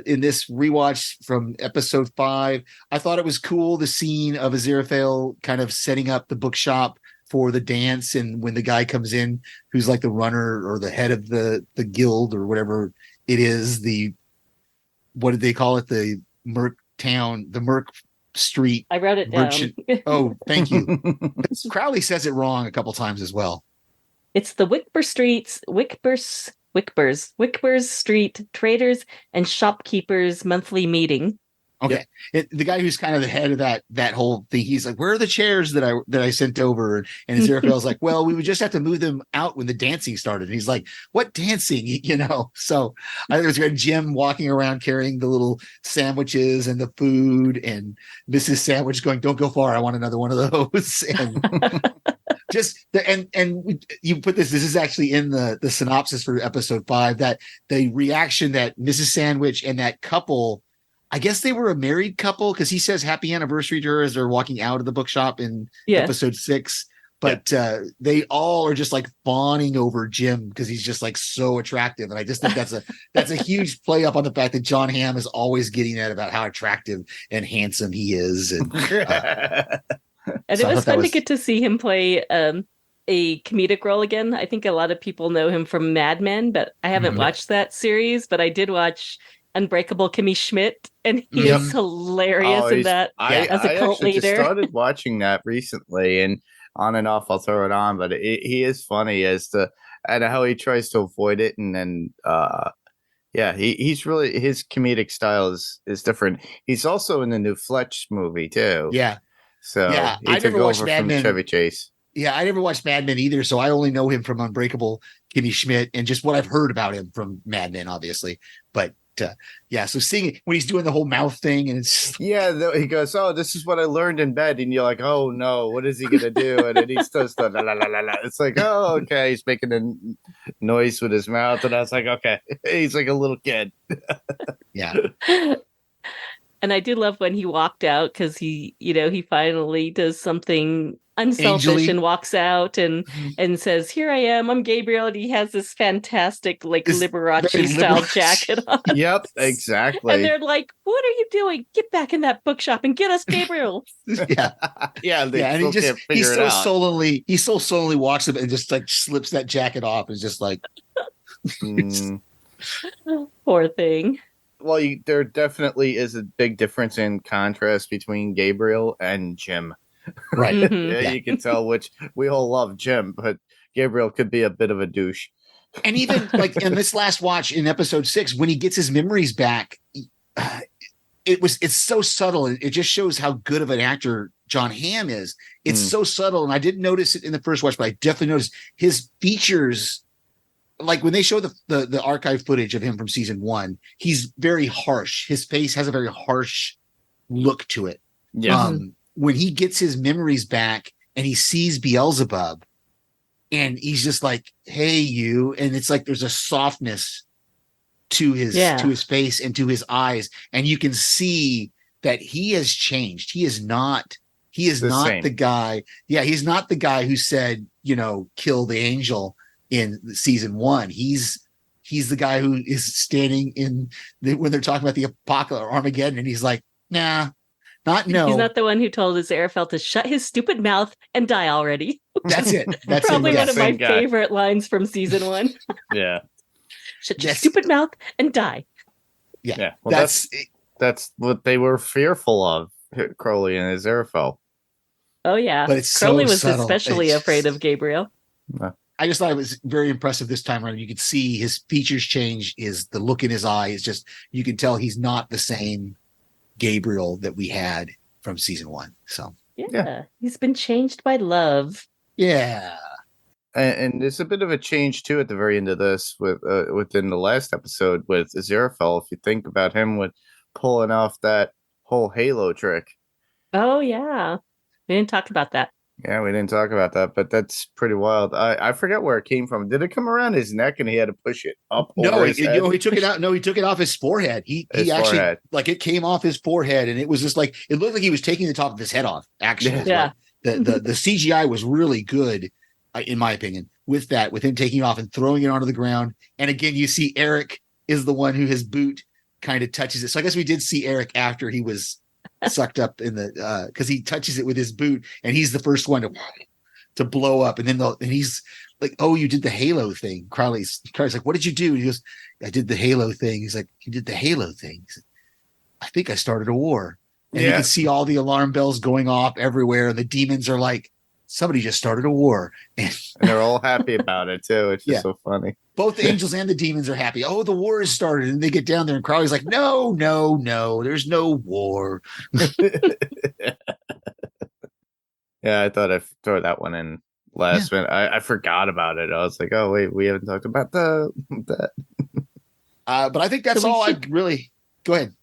S3: in this rewatch from episode 5. I thought it was cool, the scene of Aziraphale kind of setting up the bookshop for the dance, and when the guy comes in who's like the runner or the head of the guild or whatever it is, what did they call it? The Merc Street.
S6: I wrote it
S3: merchant.
S6: down.
S3: Oh, thank you. Crowley says it wrong a couple times as well.
S6: It's the Wickbers Street Traders and Shopkeepers Monthly Meeting.
S3: Okay. The guy who's kind of the head of that whole thing, he's like, where are the chairs that I sent over? And Aziraphale's like, well, we would just have to move them out when the dancing started. And he's like, what dancing? So I think it was great. Jim walking around carrying the little sandwiches and the food, and Mrs. Sandwich going, don't go far, I want another one of those. And you put this is actually in the synopsis for episode 5, that the reaction that Mrs. Sandwich and that couple, I guess they were a married couple, because he says happy anniversary to her as they're walking out of the bookshop in episode 6. But they all are just like fawning over Jim because he's just like so attractive. And I just think that's a huge play up on the fact that John Hamm is always getting at about how attractive and handsome he is. And,
S6: and it was fun to get to see him play a comedic role again. I think a lot of people know him from Mad Men, but I haven't watched that series. But I did watch Unbreakable Kimmy Schmidt, and he is hilarious in that as a cult leader.
S5: I started watching that recently, and on and off I'll throw it on, but he is funny and how he tries to avoid it, and then he's really, his comedic style is different. He's also in the new Fletch movie too.
S3: Yeah.
S5: So
S3: I never watched Mad Men.
S5: Chevy Chase. Yeah,
S3: I never watched Mad Men either, so I only know him from Unbreakable Kimmy Schmidt and just what I've heard about him from Mad Men, obviously. But so seeing it when he's doing the whole mouth thing, and it's
S5: he goes, oh, this is what I learned in bed, and you're like, oh no, what is he gonna do? And then he starts the la la la la la. It's like, oh, okay, he's making a noise with his mouth, and I was like, okay, he's like a little kid.
S3: Yeah.
S6: And I did love when he walked out, because he finally does something unselfish and walks out and says, here I am, I'm Gabriel, and he has this fantastic Liberace style jacket on.
S5: Yep, exactly.
S6: And they're like, what are you doing? Get back in that bookshop and get us Gabriel.
S3: Yeah. And he so sullenly walks up and just like slips that jacket off and just like
S6: poor thing.
S5: Well, there definitely is a big difference in contrast between Gabriel and Jim.
S3: Right.
S5: You can tell which we all love Jim, but Gabriel could be a bit of a douche.
S3: And even like in this last watch in episode 6, when he gets his memories back, it's so subtle. It just shows how good of an actor John Hamm is. It's so subtle. And I didn't notice it in the first watch, but I definitely noticed his features. Like when they show the archive footage of him from season 1, he's very harsh. His face has a very harsh look to it.
S5: Yeah.
S3: When he gets his memories back and he sees Beelzebub and he's just like, hey, you. And it's like there's a softness to his face and to his eyes, and you can see that he has changed. He is not the guy. Yeah, he's not the guy who said, kill the angel in season 1. He's the guy who is standing when they're talking about the apocalypse or Armageddon, and he's like, nah, no.
S6: He's not the one who told Aziraphale to shut his stupid mouth and die already.
S3: That's it. That's
S6: probably one of my
S5: guy.
S6: favorite lines from season 1.
S5: Yeah.
S6: Shut your stupid mouth and die.
S3: Yeah.
S5: Well, that's what they were fearful of, Crowley and Aziraphale.
S6: Oh yeah.
S3: But it's
S6: Crowley
S3: so
S6: was
S3: subtle.
S6: especially afraid of Gabriel.
S3: I just thought it was very impressive this time around. You could see his features change, the look in his eye is just, you can tell he's not the same Gabriel that we had from season 1. So
S6: yeah. He's been changed by love.
S3: Yeah.
S5: And there's a bit of a change too at the very end of this within the last episode with Aziraphale. If you think about him with pulling off that whole Halo trick.
S6: Oh yeah, we didn't talk about that.
S5: Yeah, we didn't talk about that, but that's pretty wild. I forget where it came from. Did it come around his neck and he had to push it up?
S3: No, he took it out. No, he took it off his forehead. He actually
S5: forehead.
S3: Like it came off his forehead, and it was just like it looked like he was taking the top of his head off. Actually,
S6: yeah.
S3: The CGI was really good, in my opinion, with him taking it off and throwing it onto the ground. And again, you see Eric is the one who his boot kind of touches it. So I guess we did see Eric after he was sucked up in the because he touches it with his boot, and he's the first one to blow up. And then he's like, "Oh, you did the Halo thing." Crowley's like, "What did you do?" And he goes, "I did the Halo thing." He's like, "You did the Halo thing?" He's like, "I think I started a war." And you can see all the alarm bells going off everywhere, and the demons are like, somebody just started a war. And
S5: they're all happy about it too. It's just so funny.
S3: Both the angels and the demons are happy. Oh, the war has started. And they get down there, and Crowley's like, no, there's no war.
S5: Yeah, I thought I'd throw that one in last minute. I forgot about it. I was like, oh, wait, we haven't talked about that.
S3: But I think that's all I really... Go ahead.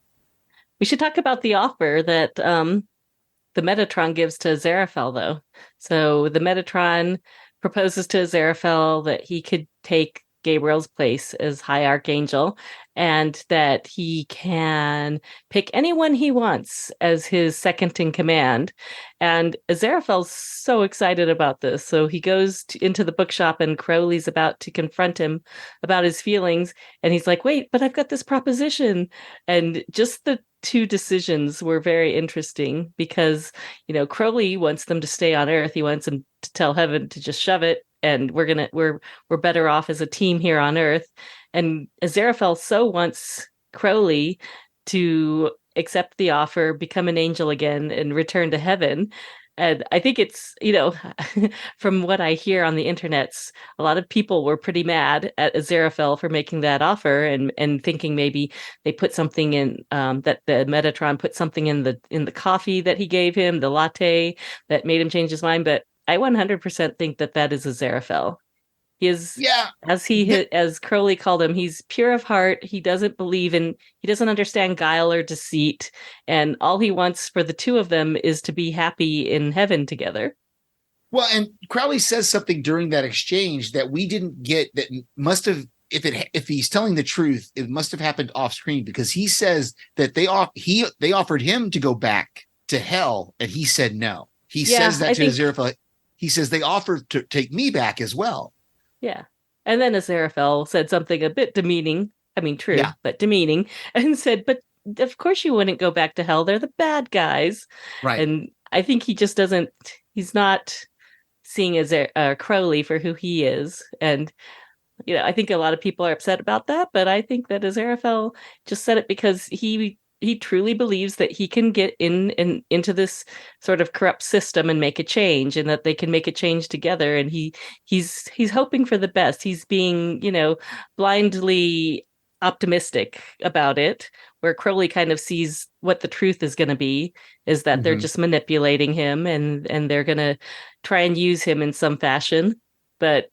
S6: We should talk about the offer that the Metatron gives to Aziraphale, though. So the Metatron proposes to Aziraphale that he could take Gabriel's place as High Archangel, and that he can pick anyone he wants as his second in command. And Aziraphale's so excited about this. So he goes into the bookshop, and Crowley's about to confront him about his feelings. And he's like, wait, but I've got this proposition. And just the two decisions were very interesting because, Crowley wants them to stay on Earth. He wants them to tell heaven to just shove it. And we're better off as a team here on Earth. And Aziraphale so wants Crowley to accept the offer, become an angel again, and return to heaven. And I think it's, from what I hear on the internets, a lot of people were pretty mad at Aziraphale for making that offer and thinking maybe they put something in, that the Metatron put something in the coffee that he gave him, the latte, that made him change his mind. But I 100% think that is Aziraphale. He is, as Crowley called him, he's pure of heart. He doesn't understand guile or deceit. And all he wants for the two of them is to be happy in heaven together.
S3: Well, and Crowley says something during that exchange that we didn't get, that must have, if he's telling the truth, it must have happened off screen, because he says that they offered him to go back to hell, and he said no. He says that to Aziraphale. He says they offered to take me back as well.
S6: Yeah. And then Aziraphale said something a bit demeaning. I mean, true, but demeaning. And said, but of course you wouldn't go back to hell. They're the bad guys.
S3: Right.
S6: And I think he just he's not seeing Crowley for who he is. And, I think a lot of people are upset about that. But I think that Aziraphale just said it because he truly believes that he can get into this sort of corrupt system and make a change, and that they can make a change together. And he's hoping for the best. He's being, blindly optimistic about it, where Crowley kind of sees what the truth is going to be, is that they're just manipulating him and they're going to try and use him in some fashion. But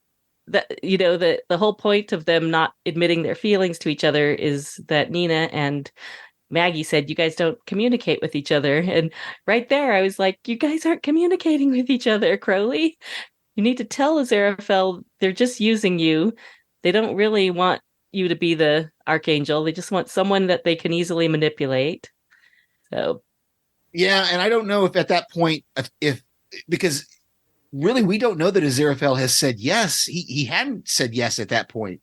S6: that, the whole point of them not admitting their feelings to each other is that Nina and Maggie said, you guys don't communicate with each other. And right there, I was like, you guys aren't communicating with each other, Crowley. You need to tell Aziraphale they're just using you. They don't really want, you to be the archangel. They just want someone that they can easily manipulate. So,
S3: yeah, and I don't know if at that point, if because really we don't know that Aziraphale has said yes. He hadn't said yes at that point,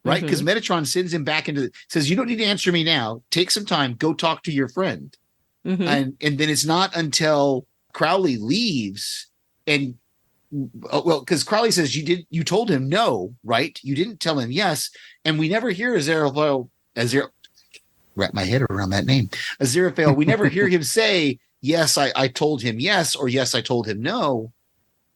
S3: right? Because Metatron sends him back says, you don't need to answer me now. Take some time. Go talk to your friend. And then it's not until Crowley leaves and because Crowley says you told him no, right? You didn't tell him yes. And we never hear Aziraphale, wrap my head around that name. Aziraphale, we never hear him say, yes, I told him yes, or yes, I told him no.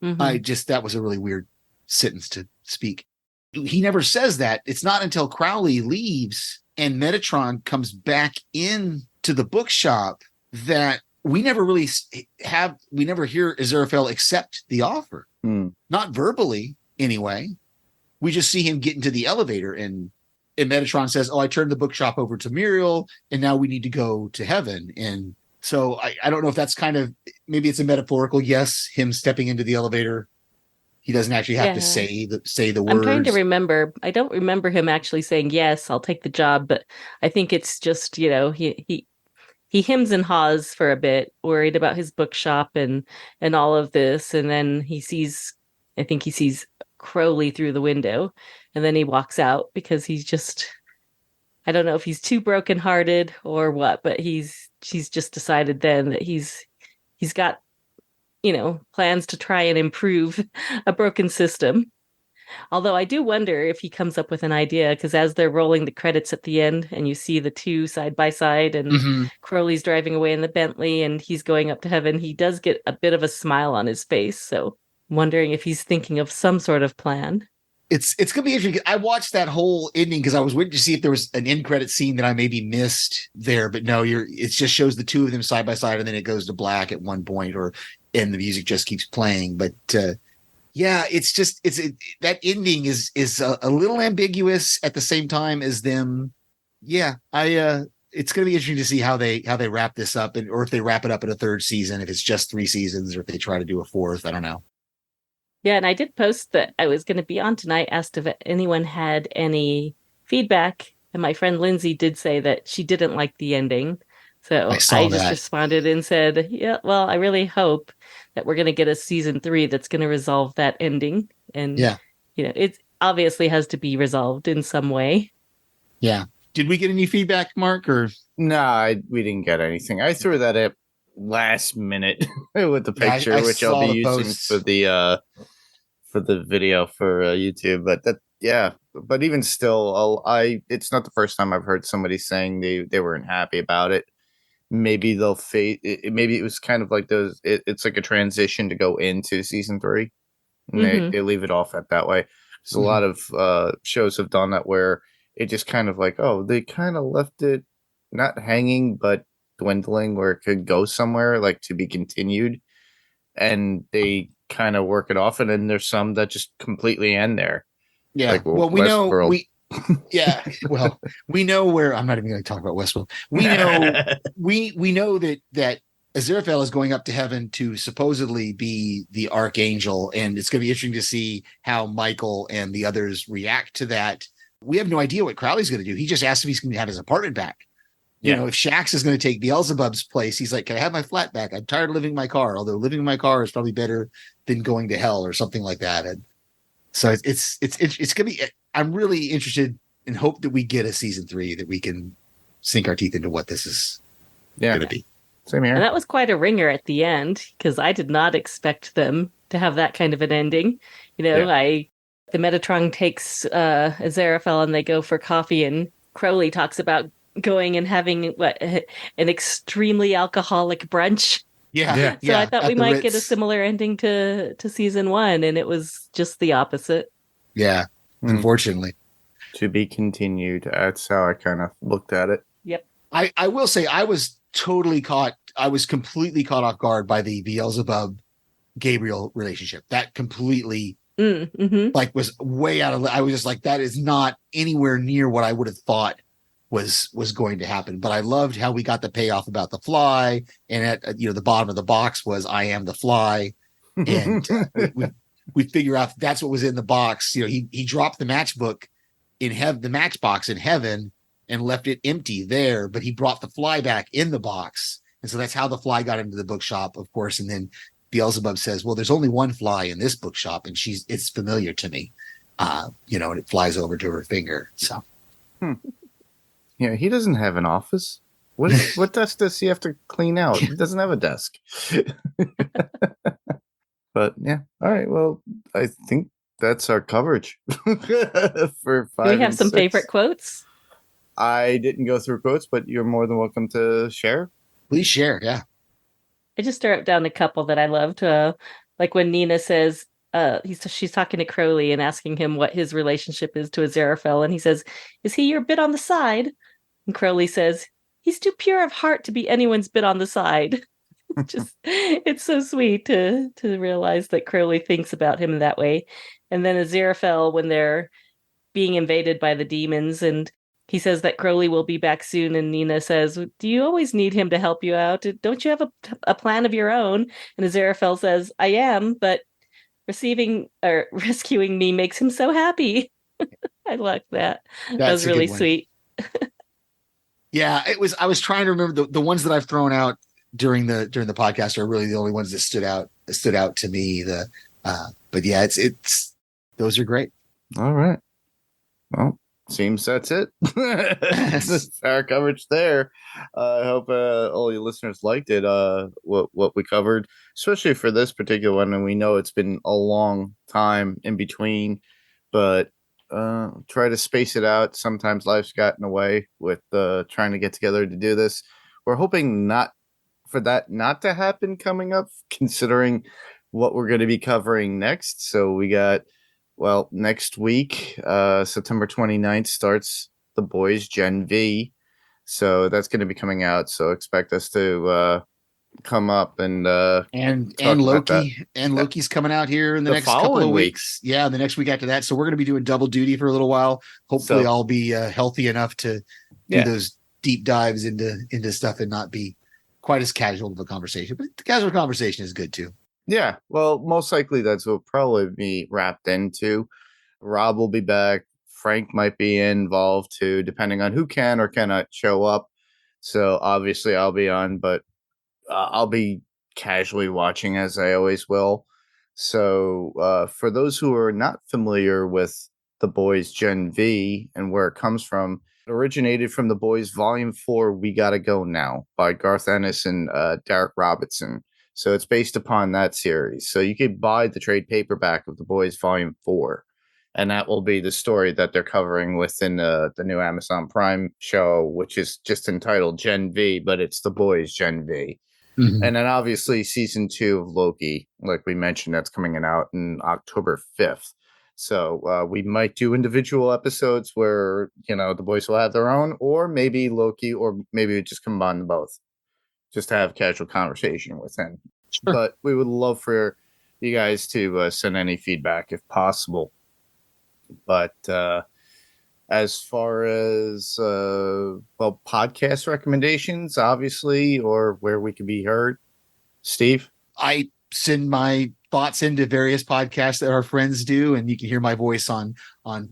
S3: That was a really weird sentence to speak. He never says that. It's not until Crowley leaves and Metatron comes back into the bookshop that we never hear Aziraphale accept the offer. Not verbally, anyway. We just see him get into the elevator and Metatron says, I turned the bookshop over to Muriel and now we need to go to heaven. And so I don't know if that's kind of, maybe it's a metaphorical yes, him stepping into the elevator. He doesn't actually have to say the words.
S6: I'm trying to remember. I don't remember him actually saying, yes, I'll take the job. But I think it's just, he hems and haws for a bit, worried about his bookshop and all of this. And then he sees Crowley through the window. And then he walks out because he's just, I don't know if he's too brokenhearted or what, but he's just decided then that he's got, plans to try and improve a broken system. Although I do wonder if he comes up with an idea, because as they're rolling the credits at the end and you see the two side by side and Crowley's driving away in the Bentley and he's going up to heaven, he does get a bit of a smile on his face. So I'm wondering if he's thinking of some sort of plan.
S3: It's going to be interesting. I watched that whole ending because I was waiting to see if there was an end credit scene that I maybe missed there, but no, it just shows the two of them side by side and then it goes to black at one point and the music just keeps playing. But yeah, that ending is a little ambiguous at the same time as them. Yeah, it's going to be interesting to see how they wrap this up or if they wrap it up in a third season, if it's just 3 seasons or if they try to do a fourth. I don't know.
S6: Yeah, and I did post that I was going to be on tonight, asked if anyone had any feedback. And my friend Lindsay did say that she didn't like the ending. So I just responded and said, yeah, well, I really hope that we're going to get a season 3 that's going to resolve that ending. And, it obviously has to be resolved in some way. Yeah.
S3: Did we get any feedback, Mark? Or
S5: no, we didn't get anything. I threw that up last minute with the picture, which I'll be using for the video for YouTube. But even still, it's not the first time I've heard somebody saying they weren't happy about it. Maybe they'll fade. Maybe it was kind of like those. It's like a transition to go into season 3, and they leave it off at that way. There's a lot of shows have done that where it just kind of like, they kind of left it not hanging but dwindling, where it could go somewhere like to be continued, and they kind of work it off. And then there's some that just completely end there.
S3: Yeah.
S5: Like,
S3: well, we know yeah. Well, we know where. I'm not even going to talk about Westworld. We know we know that Aziraphale is going up to heaven to supposedly be the archangel, and it's going to be interesting to see how Michael and the others react to that. We have no idea what Crowley's going to do. He just asked if he's going to have his apartment back. You know, if Shax is going to take Beelzebub's place, he's like, "Can I have my flat back? I'm tired of living in my car. Although living in my car is probably better than going to hell," or something like that. And so it's going to be. I'm really interested and hope that we get a season 3 that we can sink our teeth into what this is going to be.
S5: Same here.
S6: And that was quite a ringer at the end, because I did not expect them to have that kind of an ending. The Metatron takes Aziraphale and they go for coffee, and Crowley talks about going and having an extremely alcoholic brunch.
S3: Yeah.
S6: So I thought we might get a similar ending to season 1, and it was just the opposite.
S3: Yeah. Unfortunately.
S5: To be continued. That's how I kind of looked at it.
S6: Yep.
S3: I will say I was completely caught off guard by the Beelzebub Gabriel relationship. That completely was way out of, I was just like, that is not anywhere near what I would have thought was going to happen. But I loved how we got the payoff about the fly, and at the bottom of the box was "I am the fly," and we figure out that's what was in the box. He dropped the matchbook the matchbox in heaven and left it empty there, but he brought the fly back in the box. And so that's how the fly got into the bookshop, of course. And then Beelzebub says, well, there's only one fly in this bookshop, and it's familiar to me. And it flies over to her finger. So
S5: Yeah, he doesn't have an office. What desk does he have to clean out? He doesn't have a desk. But yeah, all right. Well, I think that's our coverage for 5.
S6: Do we have some favorite quotes?
S5: I didn't go through quotes, but you're more than welcome to share.
S3: Please share. Yeah.
S6: I just wrote down a couple that I loved. Like when Nina says, she's talking to Crowley and asking him what his relationship is to Aziraphale, and he says, "Is he your bit on the side?" And Crowley says, "He's too pure of heart to be anyone's bit on the side." It's so sweet to realize that Crowley thinks about him that way. And then Aziraphale, when they're being invaded by the demons, and he says that Crowley will be back soon, and Nina says, "Do you always need him to help you out? Don't you have a plan of your own?" And Aziraphale says, "I am, but rescuing me makes him so happy." I like that. That was really sweet.
S3: Yeah, I was trying to remember the ones that I've thrown out during the podcast are really the only ones that stood out to me. But yeah, it's those are great.
S5: All right. Well, seems that's it. That's our coverage there. I hope all you listeners liked it. What we covered, especially for this particular one, and we know it's been a long time in between, but try to space it out. Sometimes life's got in the way with trying to get together to do this. We're hoping not to happen coming up, considering what we're going to be covering next. So we got, next week, September 29th starts The Boys Gen V. So that's going to be coming out. So expect us to come up and
S3: Loki. And Loki's coming out here in the next couple of weeks. Yeah, the next week after that. So we're going to be doing double duty for a little while. Hopefully I'll be healthy enough to do those deep dives into stuff and not be quite as casual of a conversation. But the casual conversation is good too.
S5: Yeah, well, most likely that's what probably be wrapped into. Rob will be back. Frank might be involved too, depending on who can or cannot show up. So obviously I'll be on, but I'll be casually watching as I always will. So for those who are not familiar with The Boys Gen V and where it comes from, it originated from The Boys Volume 4, We Gotta Go Now, by Garth Ennis and Derek Robertson. So it's based upon that series. So you could buy the trade paperback of The Boys Volume 4, and that will be the story that they're covering within the new Amazon Prime show, which is just entitled Gen V, but it's The Boys Gen V. Mm-hmm. And then obviously season 2 of Loki, like we mentioned, that's coming out in October 5th. So we might do individual episodes where, the boys will have their own, or maybe Loki, or maybe we just combine them both, just to have casual conversation with him. Sure. But we would love for you guys to send any feedback if possible. But as far as, podcast recommendations, obviously, or where we can be heard, Steve?
S3: I send my thoughts into various podcasts that our friends do, and you can hear my voice on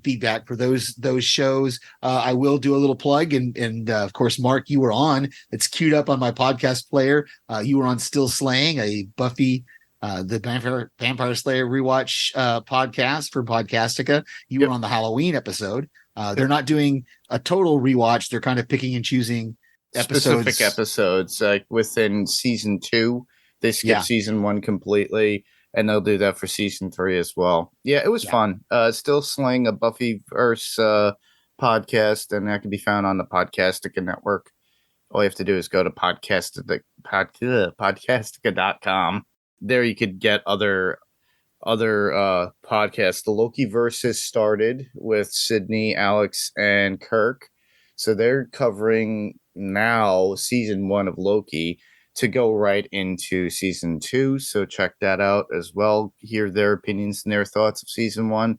S3: feedback for those shows. I will do a little plug, and of course, Mark, you were on. It's queued up on my podcast player. You were on Still Slaying, a Buffy the Vampire Slayer rewatch podcast for Podcastica. You were on the Halloween episode. They're not doing a total rewatch. They're kind of picking and choosing
S5: specific episodes, like within season 2. They skip season 1 completely, and they'll do that for season 3 as well. Yeah, it was fun. Still Slaying, a Buffyverse podcast, and that can be found on the Podcastica network. All you have to do is go to podcastica.com. There you could get other podcasts. The Lokiverse has started with Sydney, Alex, and Kirk. So they're covering now season 1 of Loki to go right into season 2. So check that out as well. Hear their opinions and their thoughts of season 1.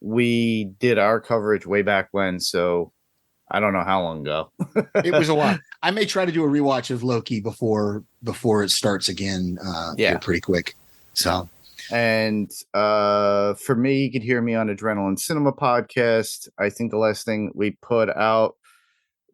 S5: We did our coverage way back when, so I don't know how long ago.
S3: It was a while. I may try to do a rewatch of Loki before it starts again. Pretty quick. So,
S5: And for me, you could hear me on Adrenaline Cinema Podcast. I think the last thing we put out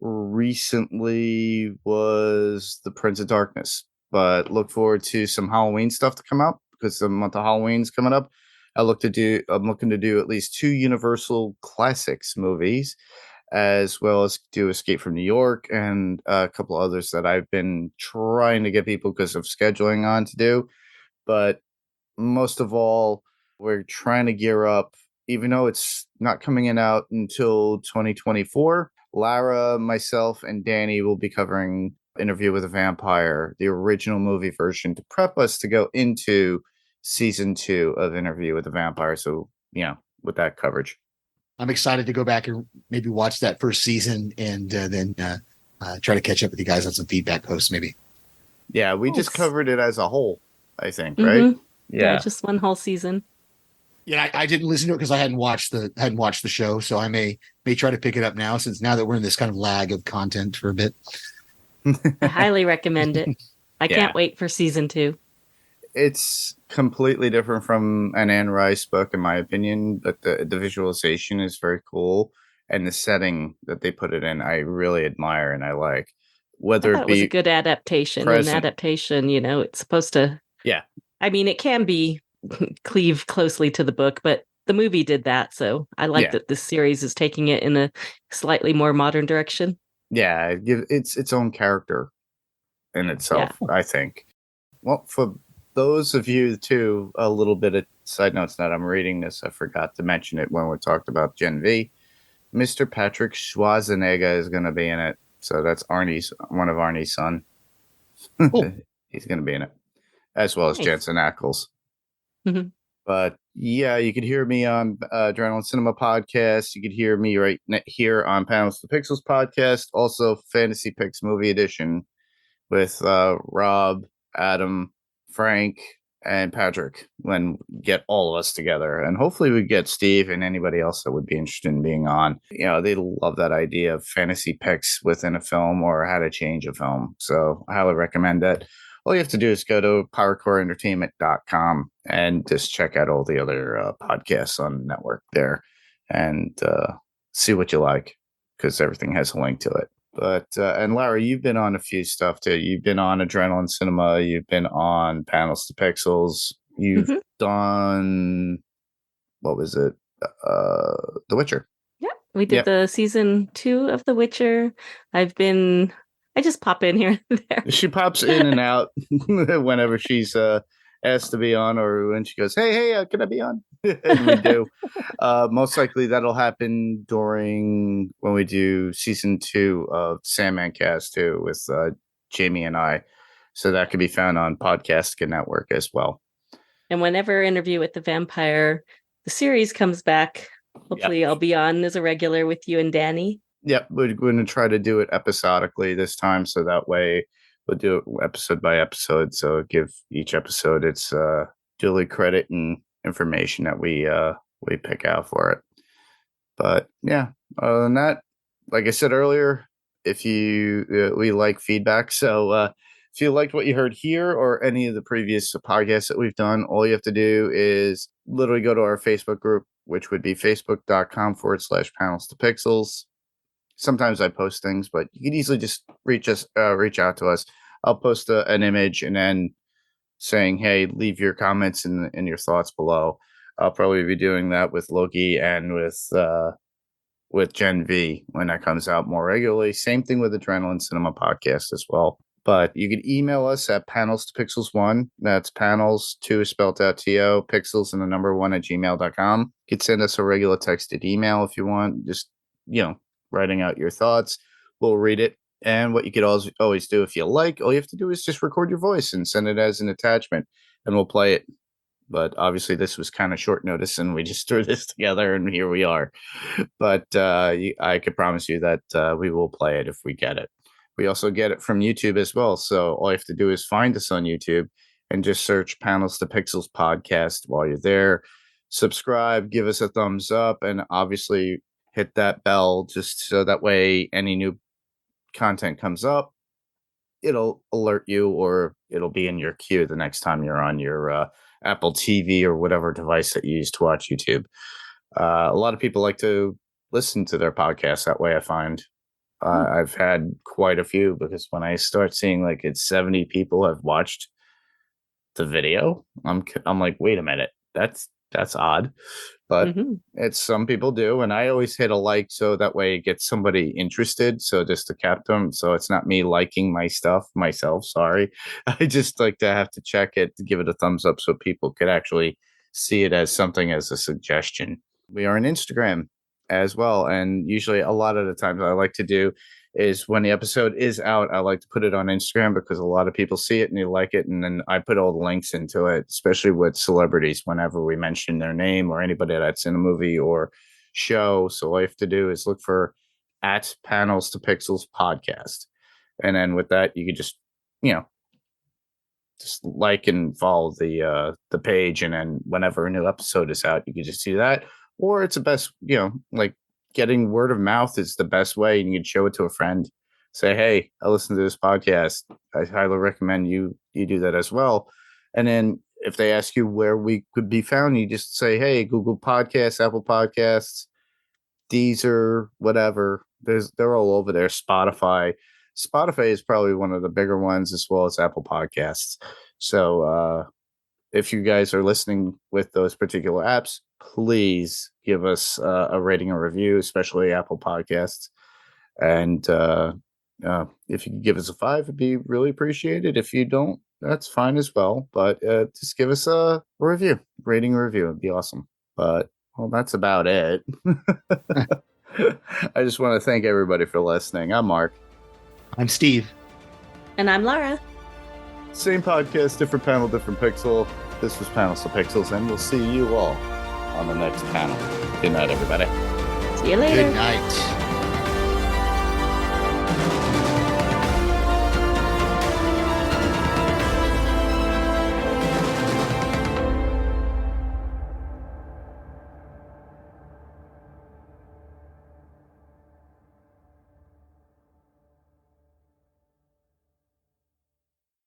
S5: recently was The Prince of Darkness. But look forward to some Halloween stuff to come out because the month of Halloween's coming up. I'm looking to do at least 2 Universal Classics movies, as well as do Escape from New York and a couple others that I've been trying to get people because of scheduling on to do. But most of all, we're trying to gear up, even though it's not coming in out until 2024. Lara, myself, and Danny will be covering Interview with a Vampire, the original movie version, to prep us to go into season 2 of Interview with a Vampire. So, with that coverage.
S3: I'm excited to go back and maybe watch that first season and then try to catch up with you guys on some feedback posts, maybe.
S5: Yeah, we just covered it as a whole, I think, right?
S6: Mm-hmm. Yeah, just one whole season.
S3: Yeah, I didn't listen to it because I hadn't watched the show, so I may try to pick it up now that we're in this kind of lag of content for a bit.
S6: I highly recommend it. I can't wait for season 2.
S5: It's completely different from an Anne Rice book, in my opinion, but the visualization is very cool, and the setting that they put it in, I really admire and I like. Whether it was
S6: a good adaptation, it's supposed to.
S5: Yeah,
S6: I mean, it can be cleave closely to the book, but the movie did that, so I like that this series is taking it in a slightly more modern direction.
S5: Yeah, it's its own character in itself, I think. Well, for those of you too, a little bit of side notes that I'm reading this, I forgot to mention it when we talked about Gen V. Mr. Patrick Schwarzenegger is going to be in it, so that's one of Arnie's son. Cool. He's going to be in it, as well as Jensen Ackles.
S6: Mm-hmm.
S5: But yeah, you could hear me on Adrenaline Cinema Podcast. You could hear me right here on Panels to Pixels Podcast. Also, Fantasy Picks Movie Edition with Rob, Adam, Frank, and Patrick. When we get all of us together, and hopefully we get Steve and anybody else that would be interested in being on. They love that idea of fantasy picks within a film or how to change a film. So I highly recommend that. All you have to do is go to PowerCoreEntertainment.com and just check out all the other podcasts on the network there and see what you like, because everything has a link to it. But and Lara, you've been on a few stuff too. You've been on Adrenaline Cinema. You've been on Panels to Pixels. You've done, what was it? The Witcher.
S6: Yeah, we did the season 2 of The Witcher. I just pop in here and there.
S5: She pops in and out whenever she's asked to be on, or when she goes, hey, can I be on? And we do. Most likely that'll happen during when we do season 2 of Sandman Cast 2 with Jamie and I. So that can be found on Podcast Network as well.
S6: And whenever Interview with the Vampire, the series comes back, hopefully I'll be on as a regular with you and Danny.
S5: Yep, we're going to try to do it episodically this time, so that way we'll do it episode by episode. So give each episode its duly credit and information that we pick out for it. But yeah, other than that, like I said earlier, if we like feedback, so if you liked what you heard here or any of the previous podcasts that we've done, all you have to do is literally go to our Facebook group, which would be facebook.com/panels to pixels. Sometimes I post things, but you can easily just reach out to us. I'll post an image and then saying, hey, leave your comments and your thoughts below. I'll probably be doing that with Loki and with Gen V when that comes out more regularly. Same thing with Adrenaline Cinema Podcast as well. But you can email us at panels2pixels1. That's panels, 2 is spelled out TO, pixels and the number 1 at gmail.com. You can send us a regular texted email if you want. Just, writing out your thoughts. We'll read it. And what you could always do if you like, all you have to do is just record your voice and send it as an attachment and we'll play it. But obviously this was kind of short notice and we just threw this together and here we are. But I could promise you that we will play it if we get it. We also get it from YouTube as well. So all you have to do is find us on YouTube and just search Panels to Pixels Podcast while you're there. Subscribe, give us a thumbs up, and obviously hit that bell just so that way any new content comes up, it'll alert you, or it'll be in your queue the next time you're on your Apple TV or whatever device that you use to watch YouTube. A lot of people like to listen to their podcasts that way, I find. I've had quite a few, because when I start seeing like it's 70 people have watched the video, I'm like, wait a minute, that's odd. But it's, some people do, and I always hit a like, so that way it gets somebody interested, so just to cap them, so it's not me liking my stuff myself. Sorry. I just like to have to check it, to give it a thumbs up, so people could actually see it as something, as a suggestion. We are on Instagram as well, and usually a lot of the times I like to do is, when the episode is out, I like to put it on Instagram, because a lot of people see it and they like it, and then I put all the links into it, especially with celebrities, whenever we mention their name or anybody that's in a movie or show. So all you have to do is look for @Panels2Pixels podcast, and then with that you could just just like and follow the page, and then whenever a new episode is out, you can just see that. Or it's the best, like, getting word of mouth is the best way, and you can show it to a friend. Say, hey, I listened to this podcast. I highly recommend you do that as well. And then if they ask you where we could be found, you just say, hey, Google Podcasts, Apple Podcasts, Deezer, whatever. They're all over there. Spotify is probably one of the bigger ones, as well as Apple Podcasts. So if you guys are listening with those particular apps, please give us a rating and review, especially Apple Podcasts. And if you could give us a 5, it'd be really appreciated. If you don't, that's fine as well. But just give us a review, rating and review. It'd be awesome. But, well, that's about it. I just want to thank everybody for listening. I'm Mark.
S3: I'm Steve.
S6: And I'm Lara.
S5: Same podcast, different panel, different pixel. This was Panels to Pixels, and we'll see you all on the next panel. Good night, everybody.
S6: See you later.
S3: Good night.